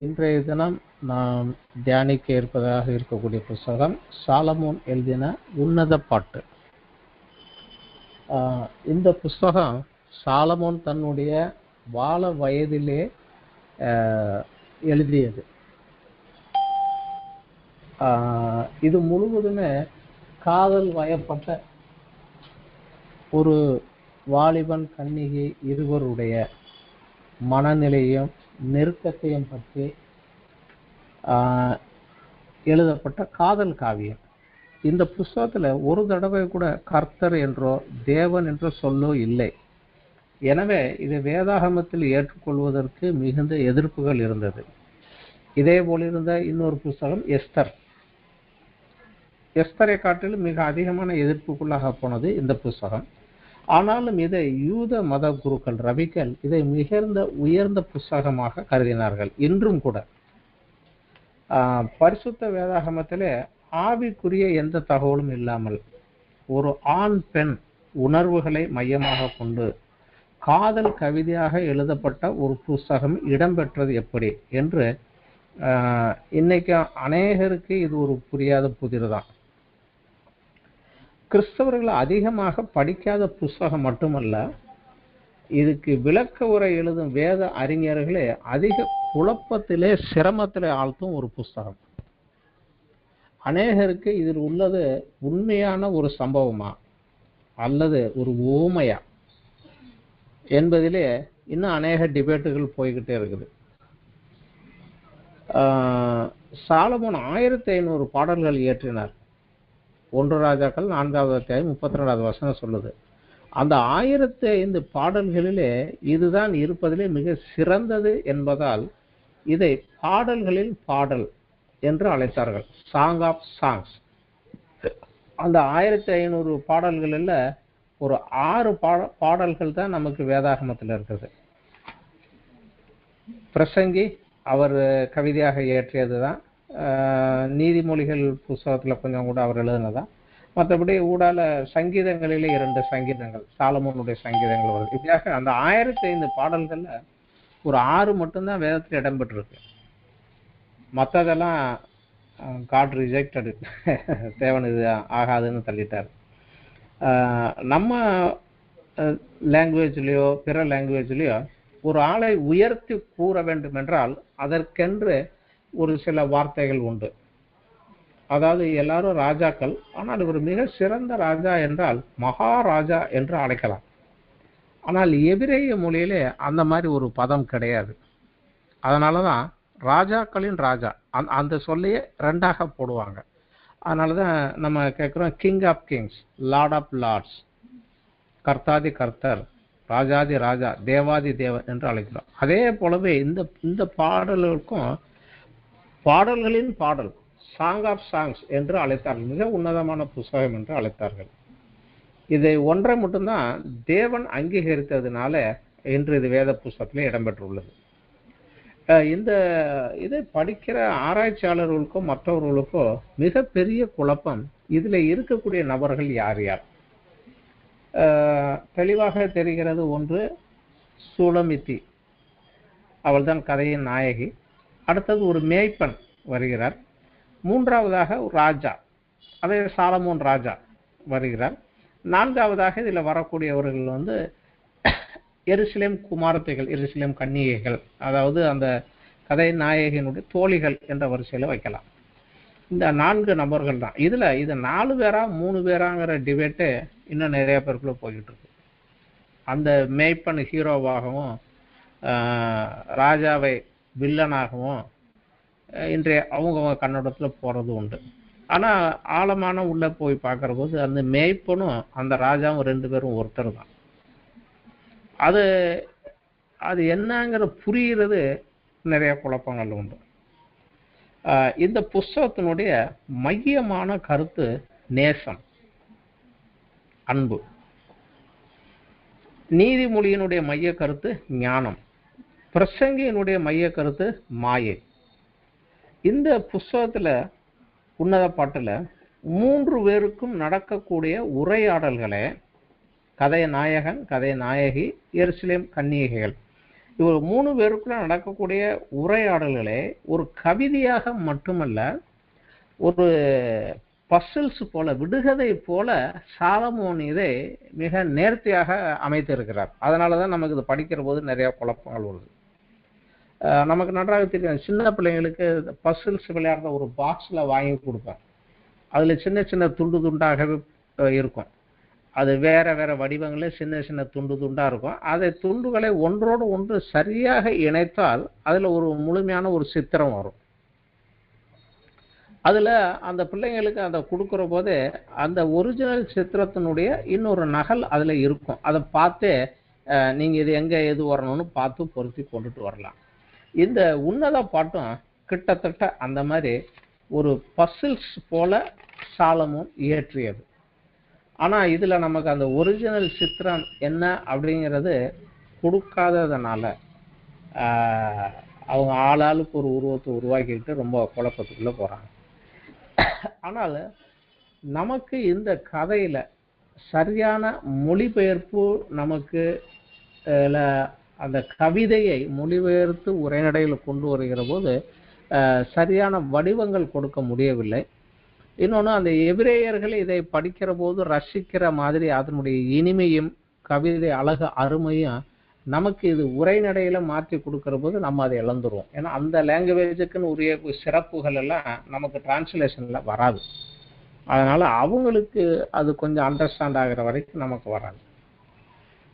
இன்றைய தினம் நாம் தியானிக்க இருப்பதாக இருக்கக்கூடிய புஸ்தகம் சாலமோன் எழுதின உன்னத பாட்டு. இந்த புஸ்தகம் சாலமோன் தன்னுடைய வாழ வயதிலே எழுதியது. இது முழுவதுமே காதல் வயப்பட்ட ஒரு வாலிபன் கன்னிகை இருவருடைய மனநிலையும் நெருக்கத்தையும் பற்றி எழுதப்பட்ட காதல் காவியம். இந்த புஸ்தகத்தில் ஒரு தடவை கூட கர்த்தர் என்றோ தேவன் என்றோ சொல்லோ இல்லை. எனவே இது வேதாகமத்தில் ஏற்றுக்கொள்வதற்கு மிகுந்த எதிர்ப்புகள் இருந்தது. இதே போலிருந்த இன்னொரு புஸ்தகம் எஸ்தர். எஸ்தரை காட்டிலும் மிக அதிகமான எதிர்ப்புக்குள்ளாக போனது இந்த புஸ்தகம். ஆனாலும் இதை யூத மத குருக்கள் ரபிகள் இதை உயர்ந்த புஸ்தகமாக கருதினார்கள். இன்றும் கூட பரிசுத்த வேதாகமத்திலே ஆவிக்குரிய எந்த தகவலும் இல்லாமல் ஒரு ஆண் பெண் உணர்வுகளை மையமாக கொண்டு காதல் கவிதையாக எழுதப்பட்ட ஒரு புஸ்தகம் இடம்பெற்றது எப்படி என்று இன்னைக்கு அநேகருக்கு இது ஒரு புரியாத புதிர் தான். கிறிஸ்தவர்கள் அதிகமாக படிக்காத புஸ்தகம் மட்டுமல்ல, இதுக்கு விளக்க உரை எழுதும் வேத அறிஞர்களே அதிக குழப்பத்திலே சிரமத்திலே ஆழ்த்தும் ஒரு புஸ்தகம். அநேகருக்கு இதில் உள்ளது உண்மையான ஒரு சம்பவமா அல்லது ஒரு ஓமையா என்பதிலே இன்னும் அநேக டிபேட்டுகள் போய்கிட்டே இருக்குது. சாலமோன் 1500 பாடல்கள் இயற்றினார். 1 ராஜாக்கள் 4வது அத்தியாயம் 32வது வசனம் சொல்லுது. அந்த 1005 பாடல்களிலே இதுதான் இருப்பதிலே மிக சிறந்தது என்பதால் இதை பாடல்களில் பாடல் என்று அழைத்தார்கள். Song of songs. அந்த 1500 பாடல்களில் ஒரு 6 பாடல்கள் தான் நமக்கு வேதாகமத்தில் இருக்குது. பிரசங்கி அவர் கவிதையாக இயற்றியது தான். நீதிமொழிகள் புஸ்தகத்தில் கொஞ்சம் கூட அவர் எழுதினதான். மற்றபடி ஊடால சங்கீதங்களிலே 2 சங்கீதங்கள், சாலமோனுடைய சங்கீதங்கள் வருது. இப்படியாக அந்த 1005 பாடல்கள்ல ஒரு 6 மட்டும்தான் வேதத்தில் இடம்பெற்றிருக்கு. மற்றதெல்லாம் காட் ரிஜெக்டடு, தேவன் இது ஆகாதுன்னு தள்ளிட்டார். நம்ம லாங்குவேஜ்லேயோ பிற லாங்குவேஜ்லேயோ ஒரு ஆளை உயர்த்தி கூற வேண்டும் என்றால் அதற்கென்று ஒரு சில வார்த்தைகள் உண்டு. அதாவது எல்லாரும் ராஜாக்கள், ஆனால் இவர் மிக சிறந்த ராஜா என்றால் மகாராஜா என்று அழைக்கலாம். ஆனால் எபிரேய மொழியிலே அந்த மாதிரி ஒரு பதம் கிடையாது. அதனால தான் ராஜாக்களின் ராஜா அந்த சொல்லையே 2ஆக போடுவாங்க. அதனால தான் நம்ம கேட்குறோம் king of kings, lord of lords, கர்த்தாதி கர்த்தர், ராஜாதி ராஜா, தேவாதி தேவன் என்று அழைக்கிறோம். அதே போலவே இந்த பாடல்களுக்கும் பாடல்களின் பாடல், சாங் ஆஃப் சாங்ஸ் என்று அழைத்தார்கள். மிக உன்னதமான புஸ்தகம் என்று அழைத்தார்கள். இதை ஒன்றை மட்டும்தான் தேவன் அங்கீகரித்ததுனால இன்று இது வேத புஸ்தகத்திலே இடம்பெற்றுள்ளது. இதை படிக்கிற ஆராய்ச்சியாளர்களுக்கோ மற்றவர்களுக்கோ மிகப்பெரிய குழப்பம், இதில் இருக்கக்கூடிய நபர்கள் யார் யார். தெளிவாக தெரிகிறது. ஒன்று சூலமித்தி, அவள்தான் கதையின் நாயகி. அடுத்தது ஒரு மேய்ப்பன் வருகிறார். 3ஆவதாக ஒரு ராஜா, அதே சாலமோன் ராஜா வருகிறார். 4ஆவதாக இதில் வரக்கூடியவர்கள் எருசலேம் குமாரத்தைகள், எருசலேம் கன்னிகைகள், அதாவது அந்த கதை நாயகியினுடைய தோழிகள் என்ற வரிசையில் வைக்கலாம். இந்த 4 நபர்கள் தான். இது 4 பேரா 3 பேராங்கிற டிபேட்டு இன்னும் நிறைய பேருக்குள்ள போய்கிட்டு இருக்கு. அந்த மேய்ப்பன் ஹீரோவாகவும் ராஜாவை வில்லனாகவும் இன்றைய அவங்க கன்னடத்தில் போகிறது உண்டு. ஆனால் ஆழமான உள்ள போய் பார்க்குற போது அந்த மேய்ப்பனும் அந்த ராஜாவும் 2 பேரும் ஒருத்தர் தான். அது என்னங்கிற புரிகிறது நிறைய குழப்பங்கள் உண்டு. இந்த புஸ்தகத்தினுடைய மையமான கருத்து நேசம், அன்பு. நீதிமொழியினுடைய மைய கருத்து ஞானம். பிரசங்கியினுடைய மைய கருத்து மாயை. இந்த புஸ்தகத்தில் உன்னத பாட்டில் 3 பேருக்கும் நடக்கக்கூடிய உரையாடல்களே கதை நாயகன், கதை நாயகி, எருசலேம் கன்னிகைகள், இவர் 3 பேருக்குள்ள நடக்கக்கூடிய உரையாடல்களே ஒரு கவிதையாக மட்டுமல்ல, ஒரு பசில்ஸ் போல, விடுகதை போல சாலமோன் இதை மிக நேர்த்தியாக அமைத்திருக்கிறார். அதனால தான் நமக்கு இது படிக்கிற போது நிறைய குழப்பங்கள் வருது. நமக்கு நன்றாக தெரியும், சின்ன பிள்ளைங்களுக்கு பசில்ஸ் விளையாடுற ஒரு பாக்ஸில் வாங்கி கொடுப்பேன். அதில் சின்ன சின்ன துண்டு துண்டாகவே இருக்கும். அது வேற வேற வடிவங்களில் சின்ன சின்ன துண்டு துண்டாக இருக்கும். அதை துண்டுகளை ஒன்றோடு ஒன்று சரியாக இணைத்தால் அதில் ஒரு முழுமையான ஒரு சித்திரம் வரும். அதில் அந்த பிள்ளைங்களுக்கு அதை கொடுக்குற போதே அந்த ஒரிஜினல் சித்திரத்தினுடைய இன்னொரு நகல் அதில் இருக்கும். அதை பார்த்தே நீங்கள் இது எங்கே எது வரணும்னு பார்த்து பொருத்தி கொண்டுட்டு வரலாம். இந்த உன்னத பாட்டும் கிட்டத்தட்ட அந்த மாதிரி ஒரு பசில்ஸ் போல சாலமோன் இயற்றியது. ஆனால் இதில் நமக்கு அந்த ஒரிஜினல் சித்திரம் என்ன அப்படிங்கிறது கொடுக்காததுனால அவங்க ஆளாளுக்கு ஒரு உருவத்தை உருவாக்கிக்கிட்டு ரொம்ப குழப்பத்துக்குள்ளே போகிறாங்க. ஆனால் நமக்கு இந்த கதையில் சரியான மொழிபெயர்ப்பு, நமக்கு அந்த கவிதையை மொழிபெயர்த்து உரைநடையில் கொண்டு வருகிற போது சரியான வடிவங்கள் கொடுக்க முடியவில்லை. இன்னொன்று, அந்த எபிரேயர்கள் இதை படிக்கிற போது ரசிக்கிற மாதிரி அதனுடைய இனிமையும் கவிதை அழகு அருமையும் நமக்கு இது உரைநடையில் மாற்றி கொடுக்குற போது நம்ம அதை இழந்துருவோம். ஏன்னா அந்த லாங்குவேஜுக்குன்னு உரிய சிறப்புகள் எல்லாம் நமக்கு டிரான்ஸ்லேஷனில் வராது. அதனால் அவங்களுக்கு அது கொஞ்சம் அண்டர்ஸ்டாண்ட் ஆகிற வரைக்கும் நமக்கு வராது.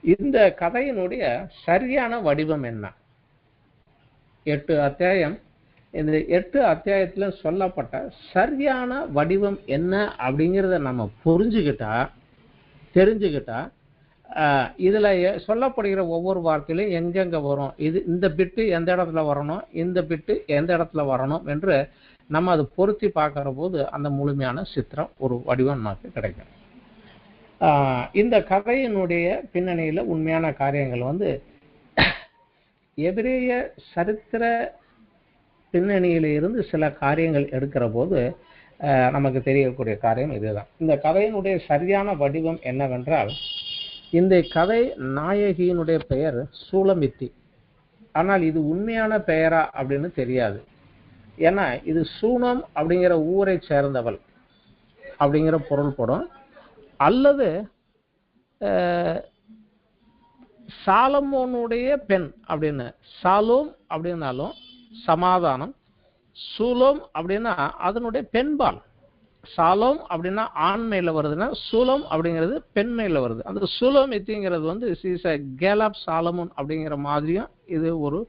இந்த கதையினுடைய சரியான வடிவம் என்ன? 8 அத்தியாயம். இந்த 8 அத்தியாயத்தில் சொல்லப்பட்ட சரியான வடிவம் என்ன அப்படிங்கிறத நம்ம தெரிஞ்சுக்கிட்டா இதில் சொல்லப்படுகிற ஒவ்வொரு வார்த்தையிலும் எங்கெங்கே வரும், இந்த பிட்டு எந்த இடத்துல வரணும், இந்த பிட்டு எந்த இடத்துல வரணும் என்று நம்ம அதை பொருத்தி பார்க்குற போது அந்த முழுமையான சித்திரம், ஒரு வடிவம் நமக்கு கிடைக்கும். இந்த கதையினுடைய பின்னணியில் உண்மையான காரியங்கள் எபிரேய சரித்திர பின்னணியில இருந்து சில காரியங்கள் எடுக்கிற போது நமக்கு தெரியக்கூடிய காரியம் இதுதான். இந்த கதையினுடைய சரியான வடிவம் என்னவென்றால், இந்த கதை நாயகியினுடைய பெயர் சூலமித்தி. ஆனால் இது உண்மையான பெயரா அப்படின்னு தெரியாது. ஏன்னா இது சூனம் அப்படிங்கிற ஊரை சேர்ந்தவள் அப்படிங்கிற பொருள்படும், அல்லது சாலமோனுடைய பெண் அப்படின்னு, சாலோம் அப்படின்னாலும் சமாதானம், சூலோம் அப்படின்னா அதனுடைய பெண்பால். சாலோம் அப்படின்னா ஆண்மையில் வருதுன்னா சூலம் அப்படிங்கிறது பெண்மையில் வருது. அந்த சூலோமித்திங்கிறது கேல் ஆஃப் சாலமோன் அப்படிங்கிற மாதிரியும் இது ஒரு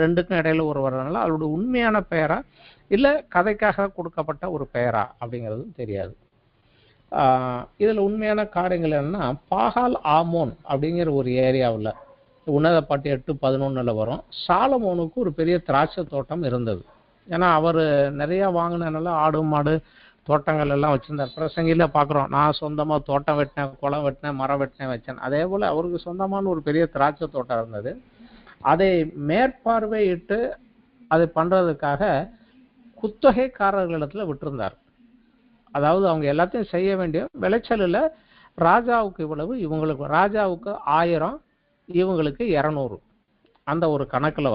ரெண்டுக்கும் இடையில ஒரு வர்றதுனால அவருடைய உண்மையான பெயரா இல்லை கதைக்காக கொடுக்கப்பட்ட ஒரு பெயரா அப்படிங்கிறதும் தெரியாது. இதில் உண்மையான காரியங்கள் என்னன்னா, பாகால் ஆமோன் அப்படிங்கிற ஒரு ஏரியாவில் உன்னத பாட்டு 8:11 வரும். சாலமோனுக்கு ஒரு பெரிய திராட்சை தோட்டம் இருந்தது. ஏன்னா அவர் நிறையா வாங்கினால ஆடு மாடு தோட்டங்கள் எல்லாம் வச்சுருந்தார். பிரசங்கில பார்க்குறோம், நான் சொந்தமாக தோட்டம் வெட்டினேன், குளம் வெட்டினேன், மரம் வெட்டினேன் வச்சேன். அதே போல் அவருக்கு சொந்தமான ஒரு பெரிய திராட்சை தோட்டம் இருந்தது. அதை மேற்பார்வையிட்டு அதை பண்ணுறதுக்காக குத்தகைக்காரர்களிடத்தில் விட்டுருந்தார். அதாவது அவங்க எல்லாத்தையும் செய்ய வேண்டிய விளைச்சலில் ராஜாவுக்கு இவ்வளவு, இவங்களுக்கு ராஜாவுக்கு 1000, இவங்களுக்கு 200, அந்த ஒரு கணக்கில்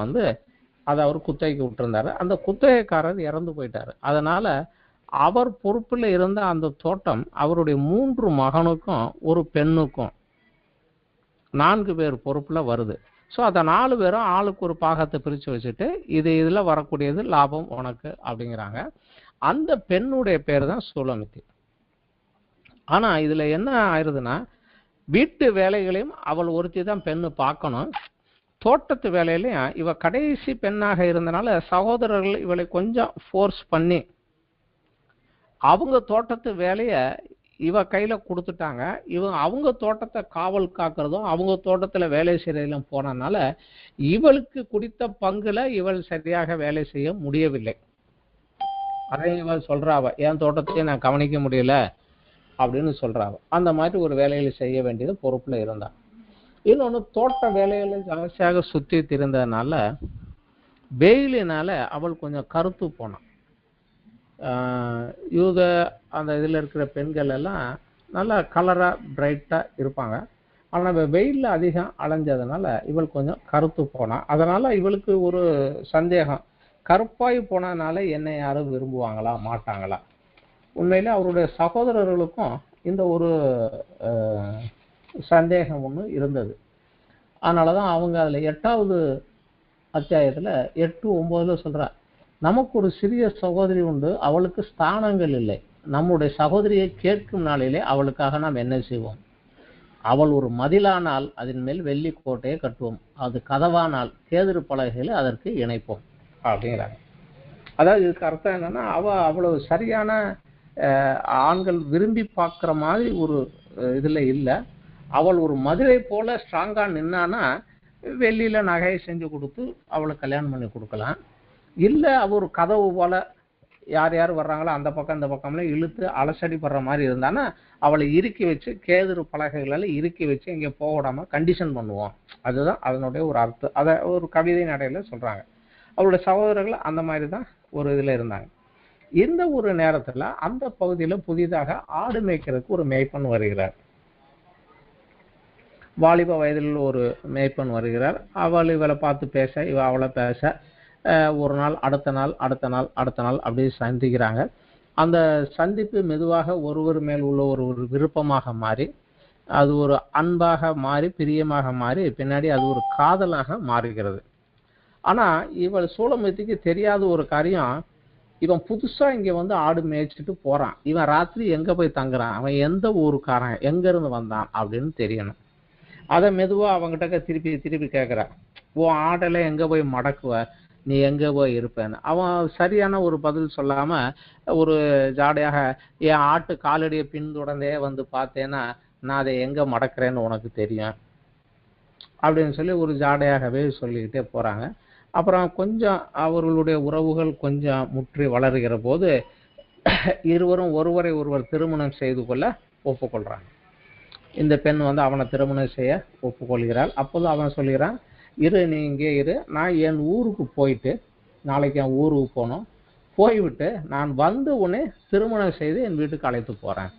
அதை அவர் குத்தகைக்கு விட்டுருந்தாரு. அந்த குத்தகைக்காரர் இறந்து போயிட்டார். அதனால் அவர் பொறுப்பில் இருந்த அந்த தோட்டம் அவருடைய 3 மகனுக்கும் ஒரு பெண்ணுக்கும் 4 பேர் பொறுப்பில் வருது. ஸோ அந்த 4 பேரும் ஆளுக்கு ஒரு பாகத்தை பிரித்து வச்சுட்டு இதில் வரக்கூடியது லாபம் உனக்கு அப்படிங்கிறாங்க. அந்த பெண்ணுடைய பேர் தான் சூலமித்தி. ஆனால் இதில் என்ன ஆயிடுதுன்னா, வீட்டு வேலைகளையும் அவள் ஒருத்தி தான் பெண்ணு பார்க்கணும், தோட்டத்து வேலையிலையும் இவ கடைசி பெண்ணாக இருந்தனால சகோதரர்கள் இவளை கொஞ்சம் ஃபோர்ஸ் பண்ணி அவங்க தோட்டத்து வேலையை இவ கையில் கொடுத்துட்டாங்க. அவங்க தோட்டத்தை காவல் காக்கிறதும் அவங்க தோட்டத்தில் வேலை செய்யறதும் போனதுனால இவளுக்கு குடித்த பங்குல இவள் சரியாக வேலை செய்ய முடியவில்லை. அதையும் இவள் சொல்றாவ, என் தோட்டத்தையும் நான் கவனிக்க முடியல அப்படின்னு சொல்றாவ. அந்த மாதிரி ஒரு வேலைகளை செய்ய வேண்டியது பொறுப்புல இருந்தா. இன்னொன்று, தோட்ட வேலைகளை ஜாஸ்தியாக சுற்றி திரிந்ததுனால வெயிலினால அவள் கொஞ்சம் கருத்து போனான். யூத அந்த இதில் இருக்கிற பெண்கள் எல்லாம் நல்லா கலராக பிரைட்டாக இருப்பாங்க. ஆனா வெயில்ல அதிகம் அலைஞ்சதுனால இவள் கொஞ்சம் கருத்து போனா. அதனால இவளுக்கு ஒரு சந்தேகம், கருப்பாய் போனதுனால என்னை யாரும் விரும்புவாங்களா மாட்டாங்களா. உண்மையிலே அவருடைய சகோதரர்களுக்கும் இந்த ஒரு சந்தேகம் ஒண்ணு இருந்தது. அதனாலதான் அவங்க அதுல 8வது அத்தியாயத்துல 8, 9ல சொல்றா, நமக்கு ஒரு சிறிய சகோதரி உண்டு, அவளுக்கு ஸ்தானங்கள் இல்லை. நம்முடைய சகோதரியை கேட்கும் நாளிலே அவளுக்காக நாம் என்ன செய்வோம்? அவள் ஒரு மதிலானால் அதன் மேல் வெள்ளி கோட்டையை கட்டுவோம், அது கதவானால் கேதுரு பலகைகளை அதற்கு இணைப்போம் அப்படிங்கிறாங்க. அதாவது இதுக்கு அர்த்தம் என்னன்னா, அவ்வளவு சரியான ஆண்கள் விரும்பி பார்க்குற மாதிரி ஒரு இதுல இல்லை. அவள் ஒரு மதுரை போல ஸ்ட்ராங்கா நின்னானா வெள்ளியில நகையை செஞ்சு கொடுத்து அவளை கல்யாணம் பண்ணி கொடுக்கலாம். இல்லை அவ ஒரு கதவு போல யார் யார் வர்றாங்களோ அந்த பக்கம் இந்த பக்கம்ல இழுத்து அலசடி படுற மாதிரி இருந்தானா அவளை இறுக்கி வச்சு கேதுரு பலகைகளால் இறுக்கி வச்சு இங்கே போக விடாம கண்டிஷன் பண்ணுவோம். அதுதான் அதனுடைய ஒரு அர்த்தம். அதை ஒரு கவிதை நடையில சொல்றாங்க. அவளுடைய சகோதரர்கள் அந்த மாதிரி தான் ஒரு இதுல இருந்தாங்க. இந்த ஒரு நேரத்துல அந்த பகுதியில புதிதாக ஆடு மேய்க்கிறதுக்கு ஒரு மேய்ப்பன் வருகிறார். வாலிப வயதில் ஒரு மேய்ப்பன் வருகிறார். அவள் இவளை பார்த்து பேச, இவ அவளை பேச, ஒரு நாள் அடுத்த நாள் அடுத்த நாள் அடுத்த நாள் அப்படியே சந்திக்கிறாங்க. அந்த சந்திப்பு மெதுவாக ஒருவர் மேல் உள்ள ஒரு விருப்பமாக மாறி, அது ஒரு அன்பாக மாறி, பிரியமாக மாறி, பின்னாடி அது ஒரு காதலாக மாறுகிறது. ஆனா இவள் சூளமத்திக்கு தெரியாத ஒரு காரியம், இவன் புதுசா இங்க வந்து ஆடு மேய்ச்சிட்டு போறான், இவன் ராத்திரி எங்க போய் தங்குறான், அவன் எந்த ஊருக்காரன், எங்க இருந்து வந்தான் அப்படின்னு தெரியணும். அதை மெதுவா அவங்ககிட்ட திருப்பி திருப்பி கேட்கிறான். உன் ஆடெல்லாம் எங்க போய் மடக்குவ, நீ எங்க போய் இருப்பேன்னு. அவன் சரியான ஒரு பதில் சொல்லாம ஒரு ஜாடையாக, என் ஆட்டு காலடியை பின்தொடர்ந்தே வந்து பார்த்தேன்னா நான் அதை எங்க மடக்கிறேன்னு உனக்கு தெரியும் அப்படின்னு சொல்லி ஒரு ஜாடையாகவே சொல்லிக்கிட்டே போறாங்க. அப்புறம் கொஞ்சம் அவர்களுடைய உறவுகள் கொஞ்சம் முற்றி வளருகிற போது இருவரும் ஒருவரை ஒருவர் திருமணம் செய்து கொள்ள ஒப்புக்கொள்றாங்க. இந்த பெண் வந்து அவனை திருமணம் செய்ய ஒப்புக்கொள்கிறாள். அப்போது அவன் சொல்கிறான், இரு நீ இங்கே இரு, நான் என் ஊருக்கு போயிட்டு நாளைக்கு என் ஊருக்கு போகணும், போய்விட்டு நான் வந்து உன்னை திருமணம் செய்து என் வீட்டுக்கு அழைத்து போறேன்,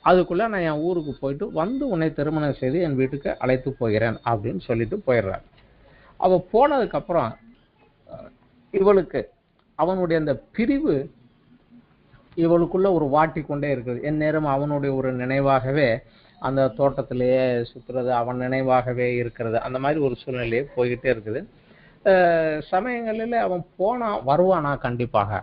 அதுக்குள்ள நான் என் ஊருக்கு போயிட்டு வந்து உன்னை திருமணம் செய்து என் வீட்டுக்கு அழைத்து போகிறேன் அப்படின்னு சொல்லிட்டு போயிடுறான். அவ போனதுக்கு அப்புறம் இவளுக்கு அவனுடைய அந்த பிரிவு இவளுக்குள்ள ஒரு வாட்டி கொண்டே இருக்குது. என் நேரம் அவனுடைய ஒரு நினைவாகவே அந்த தோட்டத்திலேயே சுத்துறது, அவன் நினைவாகவே இருக்கிறது, அந்த மாதிரி ஒரு சூழ்நிலையே போய்கிட்டே இருக்குது. சமயங்களில் அவன் போனா வருவானா கண்டிப்பாக.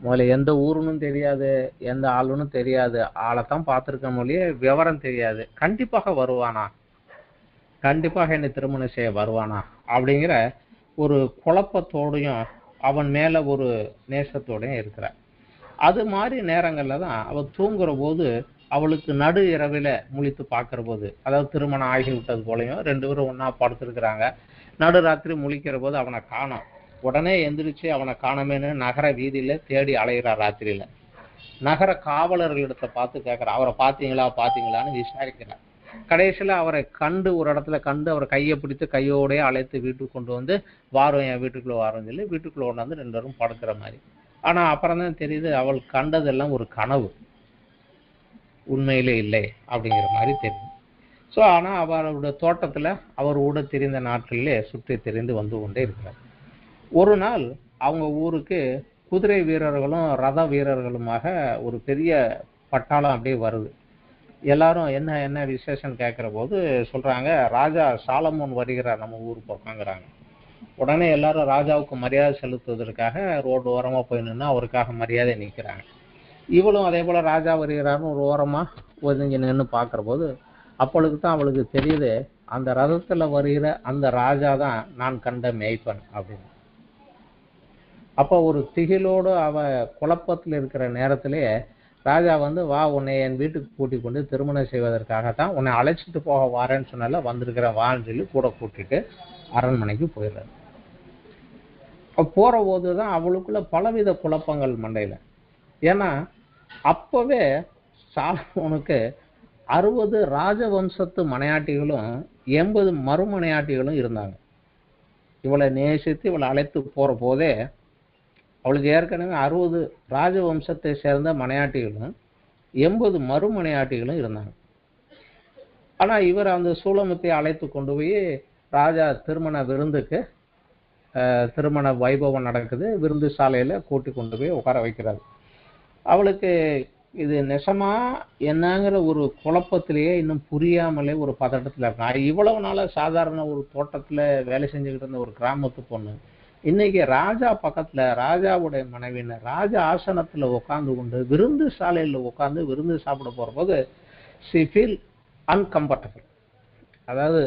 முதல்ல எந்த ஊருன்னு தெரியாது, எந்த ஆளுன்னு தெரியாது, ஆளைத்தான் பார்த்துருக்க மொழியே விவரம் தெரியாது. கண்டிப்பாக வருவானா, கண்டிப்பாக என்னை திருமணம் செய்ய வருவானா அப்படிங்கிற ஒரு குழப்பத்தோடையும் அவன் மேல ஒரு நேசத்தோடையும் இருக்கிறார். அது மாதிரி நேரங்கள்ல தான் அவள் தூங்குற போது அவளுக்கு நடு இரவில முழித்து பார்க்கிற போது, அதாவது திருமணம் ஆகிவிட்டது போலையும் 2 பேரும் ஒன்னா படுத்திருக்கிறாங்க. நடு ராத்திரி முழிக்கிற போது அவனை காணோம். உடனே எந்திரிச்சு அவனை காணமேன்னு நகர வீதியில தேடி அலைகிறார். ராத்திரியில நகர காவலர்களிடத்தை பார்த்து கேட்கிறார், அவரை பார்த்தீங்களா பார்த்தீங்களான்னு விசாரிக்கிறார். கடைசியில அவரை கண்டு ஒரு இடத்துல கண்டு அவர் கையை பிடித்து கையோடய அழைத்து வீட்டுக்கு கொண்டு வந்து, வாரம் என் வீட்டுக்குள்ள வாரம் சொல்லி வீட்டுக்குள்ள கொண்டாந்து 2 பேரும் படுக்கிற மாதிரி. ஆனா அப்புறம் தான் தெரியுது அவள் கண்டதெல்லாம் ஒரு கனவு, உண்மையிலே இல்லை அப்படிங்கிற மாதிரி தெரியும். ஸோ ஆனா அவருடைய தோட்டத்துல அவர் ஊட தெரிந்த நாட்களிலே சுற்றி தெரிந்து வந்து கொண்டே இருக்கிறார். ஒரு நாள் அவங்க ஊருக்கு குதிரை வீரர்களும் ரத வீரர்களுமாக ஒரு பெரிய பட்டாளம் அப்படியே வருது. எல்லாரும் என்ன என்ன விசேஷம் கேட்கிற போது சொல்றாங்க, ராஜா சாலமோன் வருகிறார் நம்ம ஊர் பக்கங்கிறாங்க. உடனே எல்லாரும் ராஜாவுக்கு மரியாதை செலுத்துவதற்காக ரோடு ஓரமா போய் நின்று அவருக்காக மரியாதை நிற்கிறாங்க. இவளும் அதே போல ராஜா வருகிறாருன்னு ஒரு ஓரமா ஒதுங்கி நின்று பார்க்கிற போது அப்பொழுது தான் அவளுக்கு தெரியுது, அந்த ரதத்துல வருகிற அந்த ராஜா தான் நான் கண்ட மேய்ப்பன் அப்படின்னு. அப்போ ஒரு திகிலோடு அவ குழப்பத்தில் இருக்கிற நேரத்திலே ராஜா வந்து, வா உன்னை என் வீட்டுக்கு கூட்டிக் கொண்டு திருமணம் செய்வதற்காகத்தான் உன்னை அழைச்சிட்டு போக வாரேன்னு சொன்னால வந்திருக்கிற வான்னு சொல்லி கூட கூட்டிட்டு அரண்மனைக்கு போயிடுறாரு. போற போதுதான் அவளுக்குள்ள பலவித குழப்பங்கள் மண்டையில. ஏன்னா அப்பவே சாலமோனுக்கு 60 ராஜவம்சத்து மனையாட்டிகளும் 80 மறுமனையாட்டிகளும் இருந்தாங்க. இவளை நேசித்து இவளை அழைத்து போற போதே அவளுக்கு ஏற்கனவே 60 ராஜவம்சத்தை சேர்ந்த மனையாட்டிகளும் 80 மறுமனையாட்டிகளும் இருந்தாங்க. ஆனா இவர் அந்த சூலமுத்தை அழைத்து கொண்டு போய் ராஜா திருமண விருந்துக்கு திருமண வைபவம் நடக்குது, விருந்து சாலையில கூட்டி கொண்டு போய் உட்கார வைக்கிறாரு. அவளுக்கு இது நெசமா என்னங்கிற ஒரு குழப்பத்திலேயே இன்னும் புரியாமலே ஒரு பதட்டத்துல இருக்கா. இவ்வளவு நாள சாதாரண ஒரு தோட்டத்துல வேலை செஞ்சுக்கிட்டு இருந்த ஒரு கிராமத்து பொண்ணு இன்னைக்கு ராஜா பக்கத்துல ராஜாவுடைய மனைவின்னு ராஜ ஆசனத்துல உட்கார்ந்து கொண்டு விருந்து சாலையில உட்கார்ந்து விருந்து சாப்பிட போற போது she feel uncomfortable. அதாவது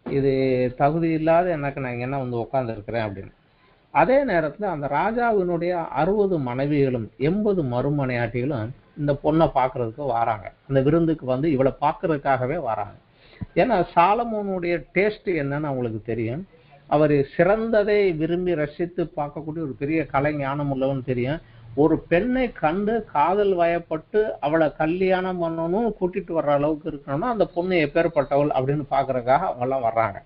இது தகுதி இல்லாத எனக்கு நான் என்ன வந்து உட்கார்ந்து இருக்கிறேன் அப்படின்னு. அதே நேரத்துல அந்த ராஜாவினுடைய 60 மனைவிகளும் 80 மறுமனையாட்டிகளும் இந்த பொண்ணை பார்க்கறதுக்கு வராங்க. அந்த விருந்துக்கு வந்து இவளை பார்க்கறதுக்காகவே வராங்க. ஏன்னா சாலமோனுடைய டேஸ்ட் என்னன்னு அவங்களுக்கு தெரியும். அவர் சிறந்ததை விரும்பி ரசித்து பார்க்கக்கூடிய ஒரு பெரிய கலை ஞானம் உள்ளவன்னு தெரியும். ஒரு பெண்ணை கண்டு காதல் வயப்பட்டு அவளை கல்யாணம் பண்ணணும் கூட்டிட்டு வர்ற அளவுக்கு இருக்கணும்னா அந்த பொண்ணு எப்பேற்பட்டவள் அப்படின்னு பார்க்கறதுக்காக அவங்கெல்லாம் வர்றாங்க.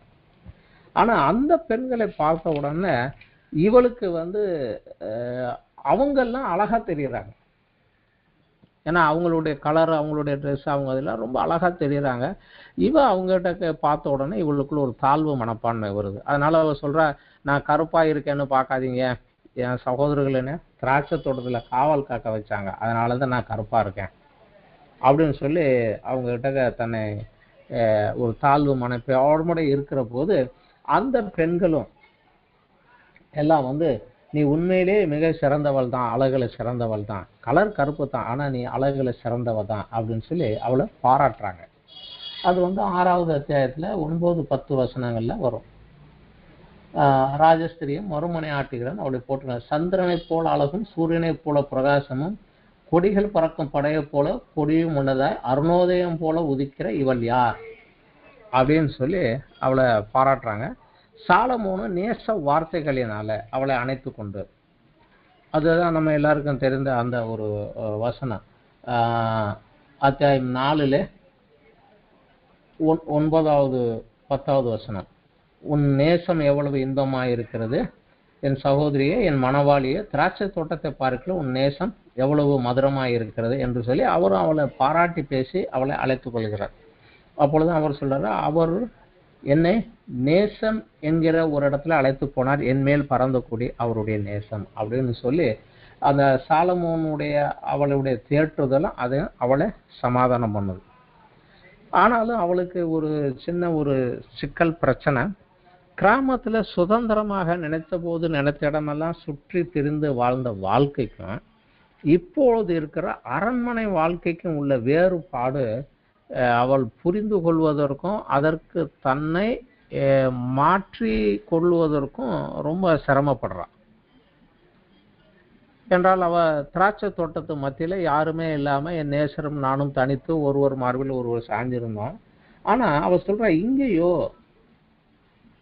ஆனா அந்த பெண்களை பார்த்த உடனே இவளுக்கு வந்து அவங்கெல்லாம் அழகா தெரியுறாங்க. ஏன்னா அவங்களுடைய கலர், அவங்களுடைய ட்ரெஸ், அவங்க அதெல்லாம் ரொம்ப அழகா தெரியுறாங்க. இவ அவங்ககிட்ட பார்த்த உடனே இவளுக்குள்ள ஒரு தாழ்வு மனப்பான்மை வருது. அதனால அவ சொல்றா, நான் கருப்பா இருக்கேன்னு பார்க்காதீங்க, என் சகோதரர்கள் என்ன திராட்சை தோட்டத்துல காவல் காக்க வச்சாங்க, அதனாலதான் நான் கருப்பா இருக்கேன் அப்படின்னு சொல்லி அவங்க கிட்ட தன்னை ஒரு தாழ்வு மனப்போட இருக்கிற போது அந்த பெண்களும் எல்லாம் வந்து நீ உண்மையிலே மிக சிறந்தவள் தான், அழகுல சிறந்தவள் தான், கலர் கருப்பு தான், ஆனா நீ அழகுல சிறந்தவள் தான் அப்படின்னு சொல்லி அவளை பாராட்டுறாங்க. அது வந்து 6வது அத்தியாயத்துல 9-10 வசனங்கள்ல வரும். ராஜஸ்திரியும் மறுமனை ஆட்டுகிறான் அவளை போட்டு, சந்திரனை போல அழகும் சூரியனை போல பிரகாசமும் கொடிகள் பறக்கும் படையை போல கொடியும் உள்ளதாய் அருணோதயம் போல உதிக்கிற இவள் யார் அப்படின்னு சொல்லி அவளை பாராட்டுறாங்க. சாலமோனு நேச வார்த்தைகளினால அவளை அணைத்து கொண்டு, அதுதான் நம்ம எல்லாருக்கும் தெரிந்த அந்த ஒரு வசனம். அத்தியாயம் 4ல 9வது 10வது வசனம். உன் நேசம் எவ்வளவு இன்பமாயிருக்கிறது என் சகோதரியே, என் மணவாளியே, திராட்சை தோட்டத்தை பார்க்கல உன் நேசம் எவ்வளவு மதுரமாயிருக்கிறது என்று சொல்லி அவரும் அவளை பாராட்டி பேசி அவளை அழைத்துக் கொள்கிறார். அப்பொழுது அவர் சொல்றாரு, அவர் என்னை நேசம் என்கிற ஒரு இடத்துல அழைத்து போனார், என் மேல் பறந்தக்கூடிய அவருடைய நேசம் அப்படின்னு சொல்லி அந்த சாலமோனுடைய அவளுடைய தேற்றுதலும் அதை அவளை சமாதானம் பண்ணுது. ஆனாலும் அவளுக்கு ஒரு சின்ன ஒரு சிக்கல் பிரச்சனை. கிராமத்துல சுதந்திரமாக நினைத்த போது நினைத்த இடமெல்லாம் சுற்றி திரிந்து வாழ்ந்த வாழ்க்கைக்கும் இப்பொழுது இருக்கிற அரண்மனை வாழ்க்கைக்கும் உள்ள வேறுபாடு அவள் புரிந்து கொள்வதற்கும் அதற்கு தன்னை மாற்றி கொள்வதற்கும் ரொம்ப சிரமப்படுறான். என்றால் அவ திராட்சை தோட்டத்து மத்தியில யாருமே இல்லாம என் நேசரும் நானும் தனித்து ஒருவர் மார்பில் ஒருவர் சாய்ந்திருந்தோம். ஆனா அவ சொல்றா, இங்கேயோ